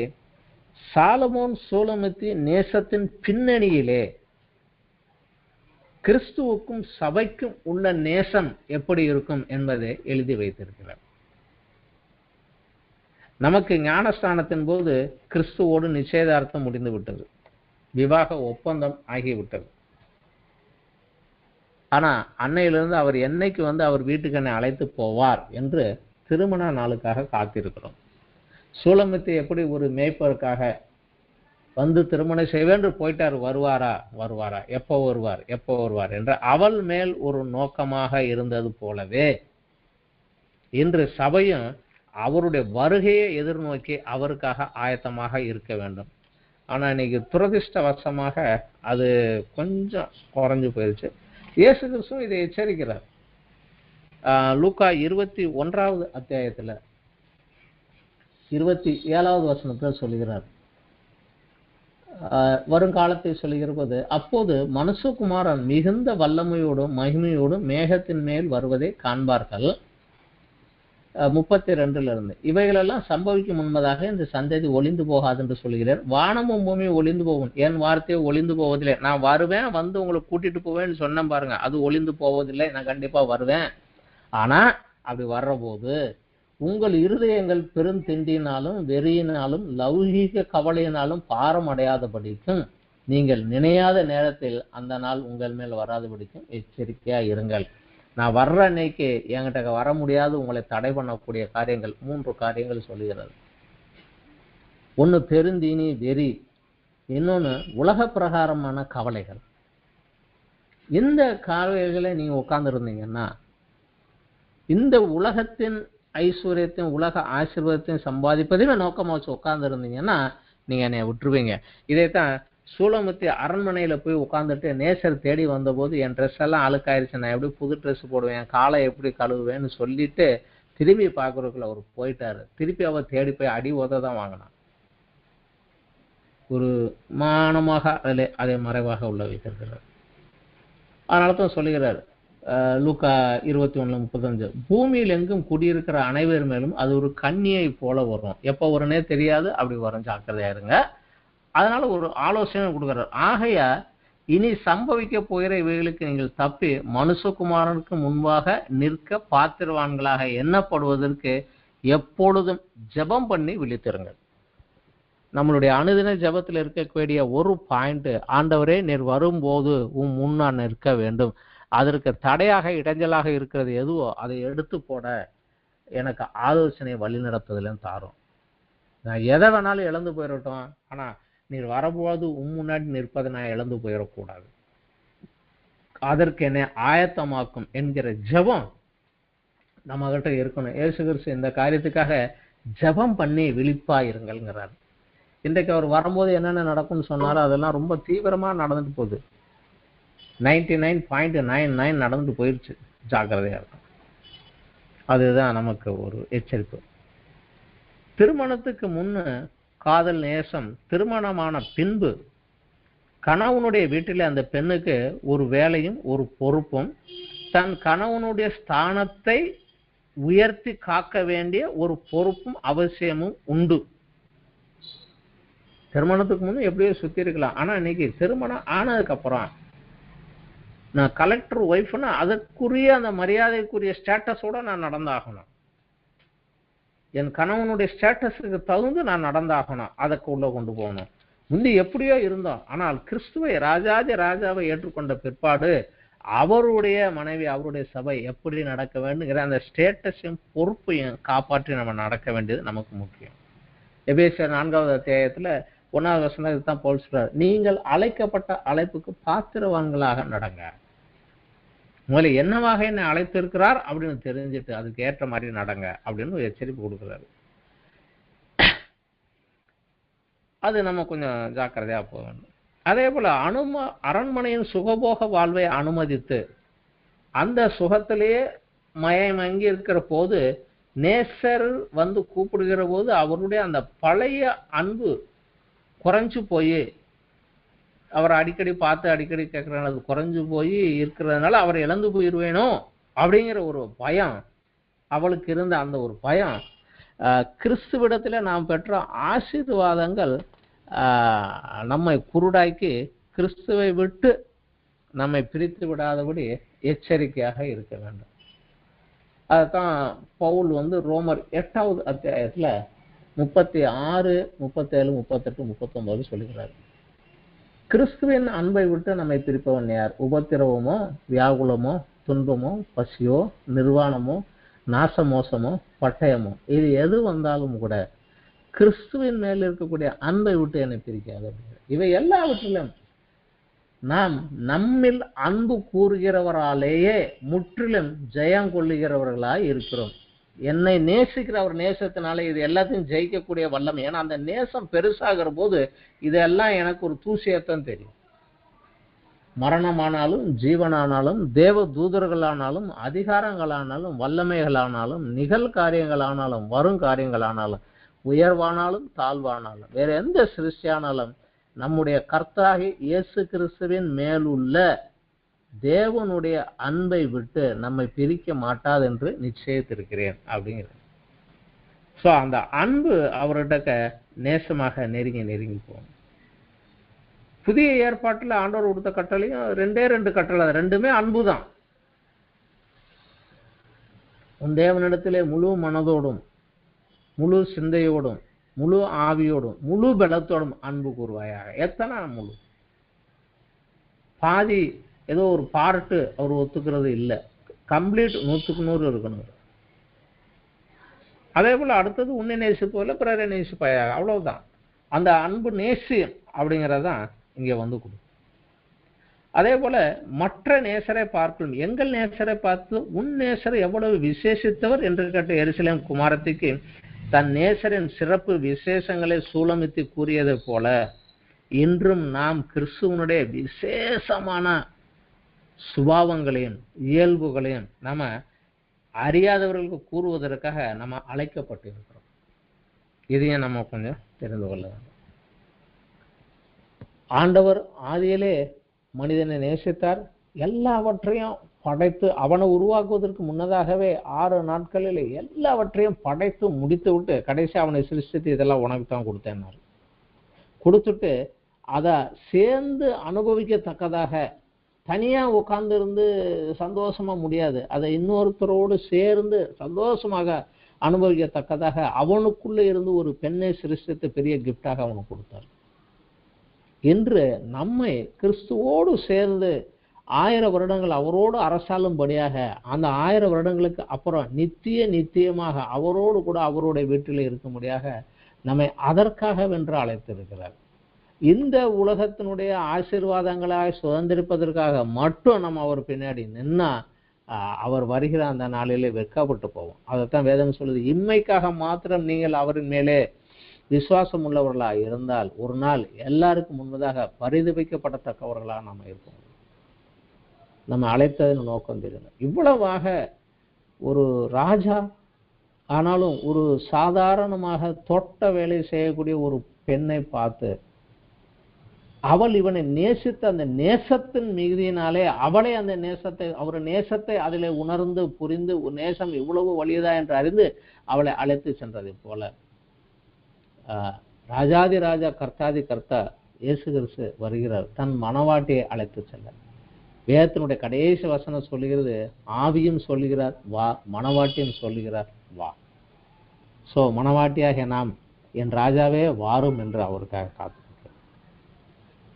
சாலமோன் சூலமித்தி நேசத்தின் பின்னணியிலே கிறிஸ்துவுக்கும் சபைக்கும் உள்ள நேசம் எப்படி இருக்கும் என்பதை எழுதி வைத்திருக்கிறார். நமக்கு ஞானஸ்தானத்தின் போது கிறிஸ்துவோடு நிச்சயதார்த்தம் முடிந்து விட்டது, விவாக ஒப்பந்தம் ஆகிவிட்டது. ஆனா அன்னையிலிருந்து அவர் என்னைக்கு அவர் வீட்டுக்கு என்னை அழைத்து போவார் என்று திருமண நாளுக்காக காத்திருக்கிறோம். சூலமித்து எப்படி ஒரு மேய்ப்பருக்காக திருமணம் செய்வேன் போயிட்டார், வருவாரா, எப்போ வருவார் என்ற அவள் மேல் ஒரு நோக்கமாக இருந்தது போலவே இன்று சபையும் அவருடைய வருகையை எதிர்நோக்கி அவருக்காக ஆயத்தமாக இருக்க வேண்டும். ஆனா இன்னைக்கு துரதிர்ஷ்டவசமாக அது கொஞ்சம் குறைஞ்சு போயிடுச்சு. இயேசு கிறிஸ்து இதை எச்சரிக்கிறார். லூக்கா 21வது அத்தியாயத்துல 27வது வசனத்துல சொல்லுகிறார். வருங்காலத்தை சொல்லுகிற போது, அப்போது மனுஷகுமாரன் மிகுந்த வல்லமையோடும் மகிமையோடும் மேகத்தின் மேல் வருவதை காண்பார்கள். 32 இவைகளெல்லாம் சம்பவிக்கும் முன்பதாக இந்த சந்ததி ஒளிந்து போகாது என்று சொல்கிறார். வானமும் பூமியும் ஒளிந்து போகும், என் வார்த்தையை ஒளிந்து போவதில்லை. நான் வருவேன், உங்களை கூட்டிட்டு போவேன்னு சொன்னேன் பாருங்க, அது ஒளிந்து போவதில்லை. நான் கண்டிப்பா வருவேன். ஆனா அப்படி வர்ற போது உங்கள் இருதயங்கள் பெருந்திண்டினாலும் வெறியினாலும் லௌகீக கவலையினாலும் பாரம் அடையாதபடிக்கும் நீங்கள் நினையாத நேரத்தில் அந்த நாள் உங்கள் மேல் வராதபடிக்கும் எச்சரிக்கையா இருங்கள். நான் வர்ற அன்னைக்கு என்கிட்ட வர முடியாது உங்களை தடை பண்ணக்கூடிய காரியங்கள் 3 காரியங்கள் சொல்லுகிறது. ஒன்று பெருந்தீனி வெறி, இன்னொன்று உலக பிரகாரமான கவலைகள். இந்த கவலைகளை நீங்க உட்கார்ந்து இருந்தீங்கன்னா, இந்த உலகத்தின் ஐஸ்வர்யத்தையும் உலக ஆசீர்வாதத்தையும் சம்பாதிப்பதையுமே நோக்கமா வச்சு உட்கார்ந்து இருந்தீங்கன்னா நீங்க என்னை விட்டுருவீங்க. இதைத்தான் சூலமித்தி அரண்மனையில போய் உட்கார்ந்துட்டு நேசர் தேடி வந்த போது என் ட்ரெஸ் எல்லாம் அழுக்காயிருச்சு, நான் எப்படி புது ட்ரெஸ் போடுவேன், காலை எப்படி கழுவுவேன்னு சொல்லிட்டு திரும்பி பார்க்கறதுக்குள்ள அவர் போயிட்டாரு. திருப்பி அவர் தேடி போய் அடி உததான் வாங்கினான். ஒரு மானமாக அதை மறைவாக உள்ள வைத்திருக்கிறார். அதனால தான் சொல்லுகிறார் லூக்கா 21:35, பூமியில் எங்கும் குடியிருக்கிற அனைவர் மேலும் அது ஒரு கண்ணியை போல வரும். எப்போ வரும்னே தெரியாது, அப்படி வரும், ஜாக்கிரதையா இருங்க. அதனால ஒரு ஆலோசனை கொடுக்கிறார். ஆகையா இனி சம்பவிக்க போகிற இவைகளுக்கு நீங்கள் தப்பி மனுஷகுமாரனுக்கு முன்பாக நிற்க பாத்திரவான்களாக எண்ணப்படுவதற்கு எப்பொழுதும் ஜெபம் பண்ணி விழித்திருங்கள். நம்மளுடைய அனுதின ஜெபத்தில் இருக்கக்கூடிய ஒரு பாயிண்ட், ஆண்டவரே நீர் வரும்போது முன் நான் நிற்க வேண்டும், அதற்கு தடையாக இடைஞ்சலாக இருக்கிறது எதுவோ அதை எடுத்து போட எனக்கு ஆலோசனை வழிநடத்துதலும் தாரும். நான் எதை வேணாலும் இழந்து போயிடட்டும், ஆனா நீர் வரும்போது முன்னாடி நிற்பதை நான் இழந்து போயிடக்கூடாது, அதற்கு என்னை ஆயத்தமாக்கும் என்கிற ஜெபம் நம்ம கிட்ட இருக்கணும். இயேசு கிறிஸ்து இந்த காரியத்துக்காக ஜெபம் பண்ணி விழிப்பா இருங்கள்ங்கிறார். இன்றைக்கு அவர் வரும்போது என்னென்ன நடக்கும்னு சொன்னாலும் அதெல்லாம் ரொம்ப தீவிரமா நடந்துட்டு போகுது. 99.99 நடந்துட்டு போயிடுச்சு. ஜாக்கிரதையா இருக்கும். அதுதான் நமக்கு ஒரு எச்சரிப்பு. திருமணத்துக்கு முன்ன காதல் நேசம், திருமணமான பின்பு கணவனுடைய வீட்டில் அந்த பெண்ணுக்கு ஒரு வேலையும் ஒரு பொறுப்பும், தன் கணவனுடைய ஸ்தானத்தை உயர்த்தி காக்க வேண்டிய ஒரு பொறுப்பும் அவசியமும் உண்டு. திருமணத்துக்கு முன்ன எப்படியோ சுத்தி இருக்கலாம், ஆனா இன்னைக்கு திருமணம் ஆனதுக்கு அப்புறம் நான் கலெக்டர் ஒய்ஃப்னா அதற்குரிய அந்த மரியாதைக்குரிய ஸ்டேட்டஸோட நான் நடந்தாகணும். என் கணவனுடைய ஸ்டேட்டஸுக்கு தகுந்து நான் நடந்தாகணும். அதற்கு உள்ள கொண்டு போகணும். முந்தி எப்படியோ இருந்தோம், ஆனால் கிறிஸ்துவை ராஜாதி ராஜாவை ஏற்றுக்கொண்ட பிற்பாடு அவருடைய மனைவி, அவருடைய சபை எப்படி நடக்க வேண்டுங்கிற அந்த ஸ்டேட்டஸையும் பொறுப்பையும் காப்பாற்றி நம்ம நடக்க வேண்டியது நமக்கு முக்கியம். எபேசியர் 4வது அத்தியாயத்துல 1வது வசனம் இதுதான் பவுல் சொல்றார், நீங்கள் அழைக்கப்பட்ட அழைப்புக்கு பாத்திரவான்களாக நடங்க. முதல்ல என்னவாக என்னை அழைத்திருக்கிறார் அப்படின்னு தெரிஞ்சுட்டு அதுக்கு ஏற்ற மாதிரி நடங்க அப்படின்னு ஒரு எச்சரிப்பு கொடுக்குறாரு. அது நம்ம கொஞ்சம் ஜாக்கிரதையா போக வேண்டும். அதே போல அரண்மனையின் சுகபோக வாழ்வை அனுமதித்து அந்த சுகத்திலேயே மயமங்கி இருக்கிற போது நேசர் வந்து கூப்பிடுகிற போது அவருடைய அந்த பழைய அன்பு குறைஞ்சு போய், அவரை அடிக்கடி பார்த்து அடிக்கடி கேட்கறாங்க, அது குறைஞ்சு போய் இருக்கிறதுனால அவர் இழந்து போயிடுவேனோ அப்படிங்கிற ஒரு பயம் அவளுக்கு இருந்த அந்த ஒரு பயம், கிறிஸ்துவிடத்துல நாம் பெற்ற ஆசீர்வாதங்கள் நம்மை குருடாக்கி கிறிஸ்துவை விட்டு நம்மை பிரித்து விடாதபடி எச்சரிக்கையாக இருக்க வேண்டும். அதுதான் பவுல் வந்து ரோமர் 8வது அத்தியாயத்துல 36, 37, 38, 39 சொல்லுகிறார். கிறிஸ்துவின் அன்பை விட்டு நம்மை பிரிப்பவன் யார்? உபத்திரவமோ, வியாகுலமோ, துன்பமோ, பசியோ, நிர்வாணமோ, நாசமோசமோ, பட்டயமோ, இது எது வந்தாலும் கூட கிறிஸ்துவின் மேல் இருக்கக்கூடிய அன்பை விட்டு என்னை பிரிக்காது. இவை எல்லாவற்றிலும் நாம் நம்மில் அன்பு கூறுகிறவராலேயே முற்றிலும் ஜெயம் கொள்ளுகிறவர்களாய் இருக்கிறோம். என்னை நேசிக்கிற அவர் நேசத்தினாலே இது எல்லாத்தையும் ஜெயிக்கக்கூடிய வல்லமை. ஏன்னா அந்த நேசம் பெருசாகிற போது இதெல்லாம் எனக்கு ஒரு தூசியத்தான் தெரியும். மரணமானாலும் ஜீவனானாலும் தேவ தூதர்களானாலும் அதிகாரங்களானாலும் வல்லமைகளானாலும் நிகழ்காரியங்களானாலும் வருங்காரியங்களானாலும் உயர்வானாலும் தாழ்வானாலும் வேற எந்த சிருஷ்டியானாலும் நம்முடைய கர்த்தராகிய இயேசு கிறிஸ்துவின் மேலுள்ள தேவனுடைய அன்பை விட்டு நம்மை பிரிக்க மாட்டாது என்று நிச்சயித்திருக்கிறேன் அப்படிங்கிறது. ஸோ அந்த அன்பு அவர்கிட்ட நேசமாக நெருங்கி நெருங்கி போகும். புதிய ஏற்பாட்டில் ஆண்டவர் கொடுத்த கட்டளையும் 2 கட்டளை, ரெண்டுமே அன்பு தான். உன் தேவனிடத்திலே முழு மனதோடும் முழு சிந்தையோடும் முழு ஆவியோடும் முழு பலத்தோடும் அன்பு கூறுவாயாக. எத்தனை முழு? பாதி ஏதோ ஒரு பார்ட்டு அவர் ஒத்துக்கிறது இல்லை, கம்ப்ளீட் 100க்கு 100 இருக்கணும். அதே போல அடுத்தது உன்னை நேசிப்பதில்லை பிறரை நேசிப்பாயாக, அவ்வளவுதான். அந்த அன்பு நேசியம் அப்படிங்கிறதான் இங்க வந்து கொடு. அதே போல மற்ற நேசரை பார்க்கணும், எங்கள் நேசரை பார்த்து உன் நேசர் எவ்வளவு விசேஷித்தவர் என்று கேட்ட எருசலேம் குமாரத்திக்கு தன் நேசரின் சிறப்பு விசேஷங்களை சூலமித்து கூறியதை போல இன்றும் நாம் கிறிஸ்துவனுடைய விசேஷமான சுபாவங்களையும் இயல்புகளையும் நம்ம அறியாதவர்களுக்கு கூறுவதற்காக நம்ம அழைக்கப்பட்டிருக்கிறோம். இதையும் நம்ம கொஞ்சம் தெரிந்து கொள்ள வேண்டும். ஆண்டவர் ஆதியிலே மனிதனை நேசித்தார், எல்லாவற்றையும் படைத்து அவனை உருவாக்குவதற்கு முன்னதாகவே 6 நாட்களில் எல்லாவற்றையும் படைத்து முடித்து விட்டு கடைசி அவனை சிருஷ்டித்து இதெல்லாம் உனக்கு தான் கொடுத்தேன்னாரு. கொடுத்துட்டு அதை சேர்ந்து அனுபவிக்கத்தக்கதாக தனியா உட்கார்ந்து இருந்து சந்தோஷமா முடியாது. அதை இன்னொருத்தரோடு சேர்ந்து சந்தோஷமாக அனுபவிக்கத்தக்கதாக அவனுக்குள்ள இருந்து ஒரு பெண்ணை சிருஷ்டித்து பெரிய கிஃப்டாக அவனுக்கு கொடுத்தார். என்று நம்மை கிறிஸ்துவோடு சேர்ந்து 1000 வருடங்கள் அவரோடு அரசாளும்படியாக அந்த 1000 வருடங்களுக்கு அப்புறம் நித்தியமாக அவரோடு கூட அவருடைய வீட்டில் இருக்கும்படியாக நம்மை அதற்காக வென்று அழைத்திருக்கிறார். இந்த உலகத்தினுடைய ஆசீர்வாதங்களாக சுதந்திரிப்பதற்காக மட்டும் நம்ம அவர் பின்னாடி நின்னா அவர் வருகிற அந்த நாளிலே வெட்கப்பட்டு போவோம். அதைத்தான் வேதம் சொல்லுது, இம்மைக்காக மாத்திரம் நீங்கள் அவரின் மேலே விசுவாசம் உள்ளவர்களாக இருந்தால் ஒரு நாள் எல்லாருக்கும் முன்பதாக பரிதபிக்கப்படத்தக்கவர்களாக நம்ம இருப்போம். நம்ம அழைத்ததின் நோக்கம் தெரியும். இவ்வளவாக ஒரு ராஜா ஆனாலும் ஒரு சாதாரணமாக தோட்ட வேலை செய்யக்கூடிய ஒரு பெண்ணை பார்த்து அவள் இவனை நேசித்த அந்த நேசத்தின் மிகுதியினாலே அவளை அந்த நேசத்தை அவர் நேசத்தை அதிலே உணர்ந்து புரிந்து நேசம் இவ்வளவு வலியதா என்று அறிந்து அவளை அழைத்து சென்றது போல ராஜாதி ராஜா கர்த்தாதி கர்த்தா இயேசு கிறிஸ்து வருகிறார் தன் மணவாட்டியை அழைத்து செல்ல. வேதத்தினுடைய கடைசி வசனம் சொல்லுகிறது, ஆவியும் சொல்லுகிறார் வா, மணவாட்டியும் சொல்லுகிறார் வா. சோ மணவாட்டியாக நாம் என் ராஜாவே வாரும் என்று அவருக்காக காத்திருக்கிறார்.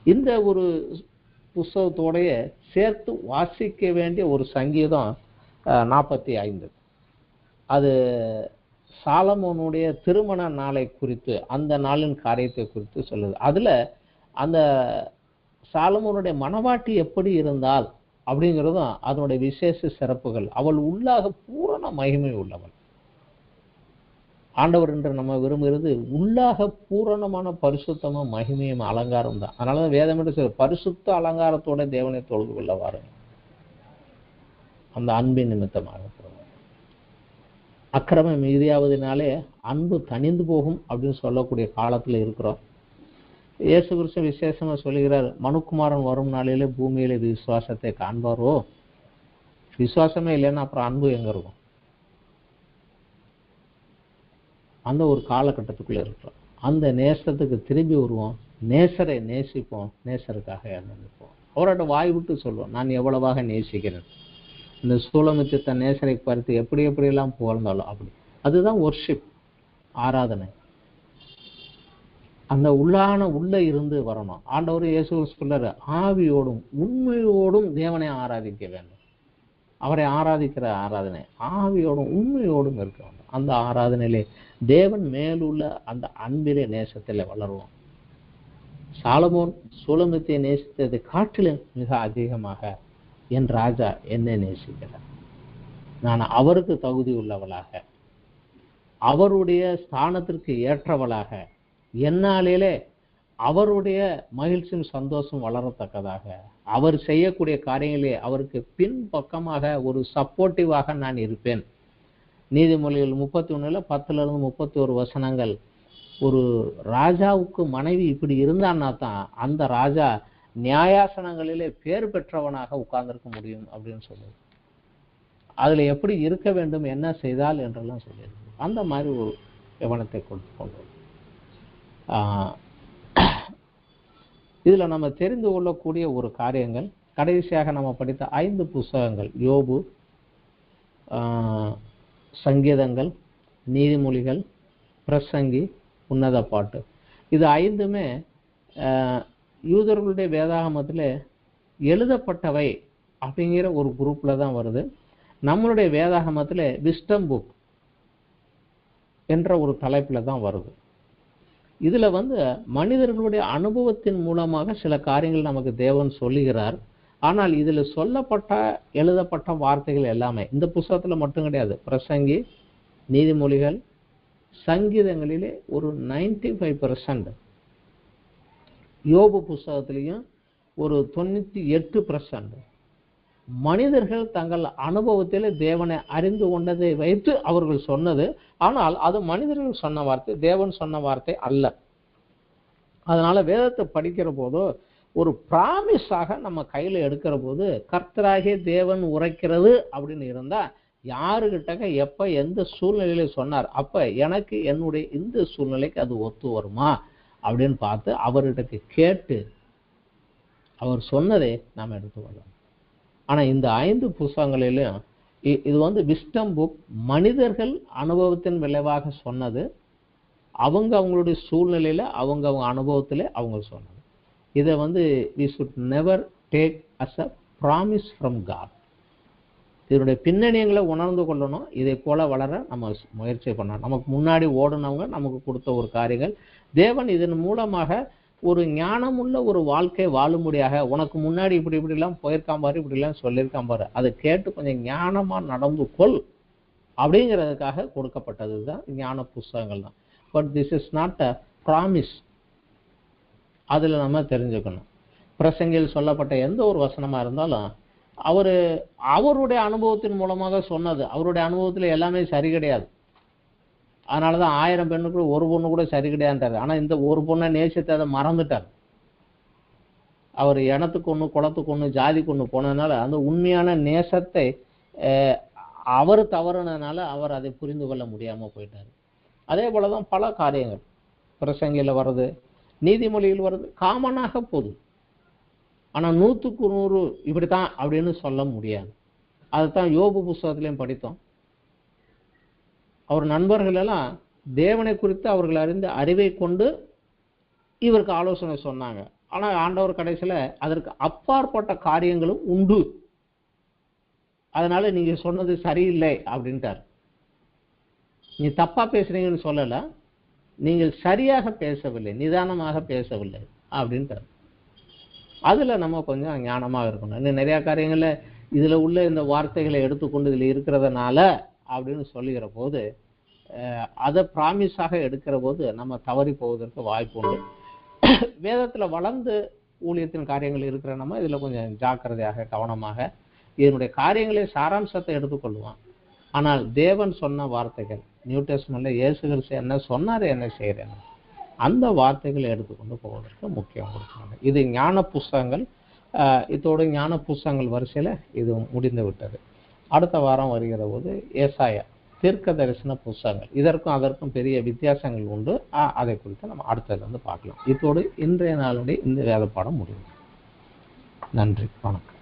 இந்த ஒரு புஸ்தகத்தோடைய சேர்த்து வாசிக்க வேண்டிய ஒரு சங்கீதம் 45. அது சாலமோனுடைய திருமண நாளை குறித்து அந்த நாளின் காரியத்தை குறித்து சொல்லுது. அதுல அந்த சாலமோனுடைய மணவாட்டி எப்படி இருந்தால் அப்படிங்கிறதும் அதனுடைய விசேஷ சிறப்புகள். அவள் உள்ளாக பூரண மகிமை உள்ளவள். ஆண்டவர் என்று நம்ம விரும்புகிறது உள்ளாக பூரணமான பரிசுத்தமும் மகிமையும் அலங்காரம் தான். அதனாலதான் வேதம் என்று சொல்ல பரிசுத்த அலங்காரத்தோட தேவனை தொழுது கொள்ளவாரு. அந்த அன்பின் நிமித்தமாக அக்கிரமம் மீதியாவதுனாலே அன்பு தனிந்து போகும் அப்படின்னு சொல்லக்கூடிய காலத்துல இருக்கிறோம். இயேசு கிறிஸ்து விசேஷமா சொல்லுகிறார், மனுக்குமாரன் வரும் நாளிலே பூமியில விசுவாசத்தை காண்பாரோ. விசுவாசமே இல்லைன்னா அப்புறம் அன்பு எங்க இருக்கும்? அந்த ஒரு காலகட்டத்துக்குள்ள இருக்கிறோம். அந்த நேசத்துக்கு திரும்பி வருவோம், நேசரை நேசிப்போம், நேசருக்காக இழந்துப்போம். அவரோட வாய் விட்டு சொல்லுவோம், நான் எவ்வளவாக நேசிக்கிறேன். இந்த சூலமித்து தன் நேசரை பார்த்து எப்படி எப்படியெல்லாம் புகழ்ந்தாலும் அப்படி. அதுதான் ஒர்ஷிப், ஆராதனை. அந்த உள்ள இருந்து வரணும். ஆண்டவர் இயேசு சொல்றாரு, ஆவியோடும் உண்மையோடும் தேவனை ஆராதிக்க வேண்டும். அவரை ஆராதிக்கிற ஆராதனை ஆவியோடும் உண்மையோடும் இருக்க வேண்டும். அந்த ஆராதனையிலே தேவன் மேலுள்ள அந்த அன்பிலே நேசத்திலே வளருவோம். சாலமோன் சூலமித்தை நேசித்ததை காட்டிலும் மிக அதிகமாக என் ராஜா என்னை நேசிக்கிறார். நான் அவருக்கு தகுதி உள்ளவளாக, அவருடைய ஸ்தானத்திற்கு ஏற்றவளாக, என்னாலே அவருடைய மகிழ்ச்சியும் சந்தோஷம் வளரத்தக்கதாக, அவர் செய்யக்கூடிய காரியங்களே அவருக்கு பின்பக்கமாக ஒரு சப்போர்ட்டிவாக நான் இருப்பேன். நீதிமொழிகள் 31 10-31 வசனங்கள். ஒரு ராஜாவுக்கு மனைவி இப்படி இருந்தான்னா தான் அந்த ராஜா நியாயாசனங்களிலே பேர் பெற்றவனாக உட்கார்ந்திருக்க முடியும் அப்படின்னு சொல்லுது. அதுல எப்படி இருக்க வேண்டும், என்ன செய்தால் என்றெல்லாம் சொல்லியிருக்கு. அந்த மாதிரி ஒரு கவனத்தை கொடுத்து கொண்டு இதுல நம்ம தெரிந்து கொள்ளக்கூடிய ஒரு காரியங்கள், கடைசியாக நம்ம படித்த 5 புஸ்தகங்கள், யோபு, சங்கீதங்கள், நீதிமொழிகள், பிரசங்கி, உன்னத பாட்டு, இது 5மே யூதர்களுடைய வேதாகமத்தில் எழுதப்பட்டவை அப்படிங்கிற ஒரு குரூப்ல தான் வருது. நம்மளுடைய வேதாகமத்தில் விஸ்டம் புக் என்ற ஒரு தலைப்புல தான் வருது. இதுல மனிதர்களுடைய அனுபவத்தின் மூலமாக சில காரியங்கள் நமக்கு தேவன் சொல்லுகிறார். ஆனால் இதுல சொல்லப்பட்ட எழுதப்பட்ட வார்த்தைகள் எல்லாமே இந்த புஸ்தகத்துல மட்டும் கிடையாது. பிரசங்கி, நீதிமொழிகள், சங்கீதங்களிலே ஒரு 95%, யோபு புஸ்தகத்திலையும் ஒரு 98%. மனிதர்கள் தங்கள் அனுபவத்தில் தேவனை அறிந்து கொண்டதை வைத்து அவர்கள் சொன்னது. ஆனால் அது மனிதர்கள் சொன்ன வார்த்தை, தேவன் சொன்ன வார்த்தை அல்ல. அதனால வேதத்தை படிக்கிற போதோ ஒரு பிராமிஸாக நம்ம கையில எடுக்கிற போது கர்த்தராகிய தேவன் உரைக்கிறது அப்படின்னு இருந்தா, யாருகிட்ட எப்ப எந்த சூழ்நிலையில சொன்னார், அப்ப எனக்கு என்னுடைய இந்த சூழ்நிலைக்கு அது ஒத்து வருமா அப்படின்னு பார்த்து அவர்கிட்ட கேட்டு அவர் சொன்னதை நாம் எடுத்துக்கொள்ளலாம். ஆனால் இந்த 5 புஸ்தகங்களிலும் இது விஸ்டம் புக், மனிதர்கள் அனுபவத்தின் விளைவாக சொன்னது, அவங்களுடைய சூழ்நிலையில அவங்க அனுபவத்தில் அவங்க சொன்னது. இதை we should never take as a promise from God. இதனுடைய பின்னணியங்களை உணர்ந்து கொள்ளணும். இதை போல வளர நம்ம முயற்சி பண்ணணும். நமக்கு முன்னாடி ஓடுனவங்க நமக்கு கொடுத்த ஒரு காரியங்கள், தேவன் இதன் மூலமாக ஒரு ஞானமுள்ள ஒரு வாழ்க்கை வாழும்படியாக, உனக்கு முன்னாடி இப்படிலாம் போயிருக்கான் பாரு, இப்படிலாம் சொல்லியிருக்கான் பாரு, அதை கேட்டு கொஞ்சம் ஞானமா நடந்து கொள் அப்படிங்கிறதுக்காக கொடுக்கப்பட்டது தான் ஞான புஸ்தகங்கள் தான். But this is not a promise. அதில் நம்ம தெரிஞ்சுக்கணும். பிரசங்கில் சொல்லப்பட்ட எந்த ஒரு வசனமா இருந்தாலும் அவருடைய அனுபவத்தின் மூலமாக சொன்னது. அவருடைய அனுபவத்தில் எல்லாமே சரி கிடையாது. அதனாலதான் 1000 பெண்ணுக்கு ஒரு பொண்ணு கூட சரி கிடையாதுன்றாரு. ஆனா இந்த ஒரு பொண்ணை நேசித்து அதை மறந்துட்டார். அவர் இனத்துக்கு ஒண்ணு, குளத்துக்கு ஒண்ணு, ஜாதிக்கு ஒண்ணு போனதுனால அந்த உண்மையான நேசத்தை அவர் தவறுனதுனால அவர் அதை புரிந்து கொள்ள முடியாம போயிட்டார். அதே போலதான் பல காரியங்கள் பிரசங்கில வருது, நீதிமொழியில் வருது, காமனாக போகுது. ஆனா 100க்கு 100 இப்படித்தான் அப்படின்னு சொல்ல முடியாது. அதுதான் யோபு புஸ்தகத்திலையும் படித்தோம். அவர் நண்பர்கள் எல்லாம் தேவனை குறித்து அவர்கள் அறிந்த அறிவை கொண்டு இவருக்கு ஆலோசனை சொன்னாங்க. ஆனா ஆண்டவர் கடைசியில அதற்கு அப்பாற்பட்ட காரியங்களும் உண்டு, அதனால நீங்க சொன்னது சரியில்லை அப்படின்ட்டார். நீ தப்பா பேசுறீங்கன்னு சொல்லல, நீங்கள் சரியாக பேசவில்லை, நிதானமாக பேசவில்லை அப்படின்ட்டார். அதுல நம்ம கொஞ்சம் ஞானமாக இருக்கணும். இன்னும் நிறைய காரியங்கள்ல இதுல உள்ள இந்த வார்த்தைகளை எடுத்துக்கொண்டு இதுல இருக்கிறதுனால அப்படின்னு சொல்லுகிற போது அதை ப்ராமிஸாக எடுக்கிற போது நம்ம தவறி போவதற்கு வாய்ப்பு உண்டு. வேதத்துல வளர்ந்து ஊழியத்தின் காரியங்கள் இருக்கிற நம்ம இதுல கொஞ்சம் ஜாக்கிரதையாக கவனமாக இதனுடைய காரியங்களை சாராம்சத்தை எடுத்துக்கொள்வோம். ஆனால் தேவன் சொன்ன வார்த்தைகள், நியூ டெஸ்டமென்ட்ல இயேசு கிறிஸ்து என்ன சொன்னாரு, என்ன செய்யறேன், அந்த வார்த்தைகளை எடுத்துக்கொண்டு போவதற்கு முக்கியம் கொடுக்கணும். இது ஞான புஸ்தகங்கள். இதோட ஞான புஸ்தகங்கள் வரிசையில இது முடிந்து விட்டது. அடுத்த வாரம் வருகிற போது ஏசாயா தீர்க்க தரிசன புஸ்தகங்கள், இதற்கும் அதற்கும் பெரிய வித்தியாசங்கள் உண்டு. அதை குறித்து நம்ம அடுத்ததுல பார்க்கலாம். இதோடு இன்றைய நாளுடைய இந்த வேத பாடம் முடியும். நன்றி, வணக்கம்.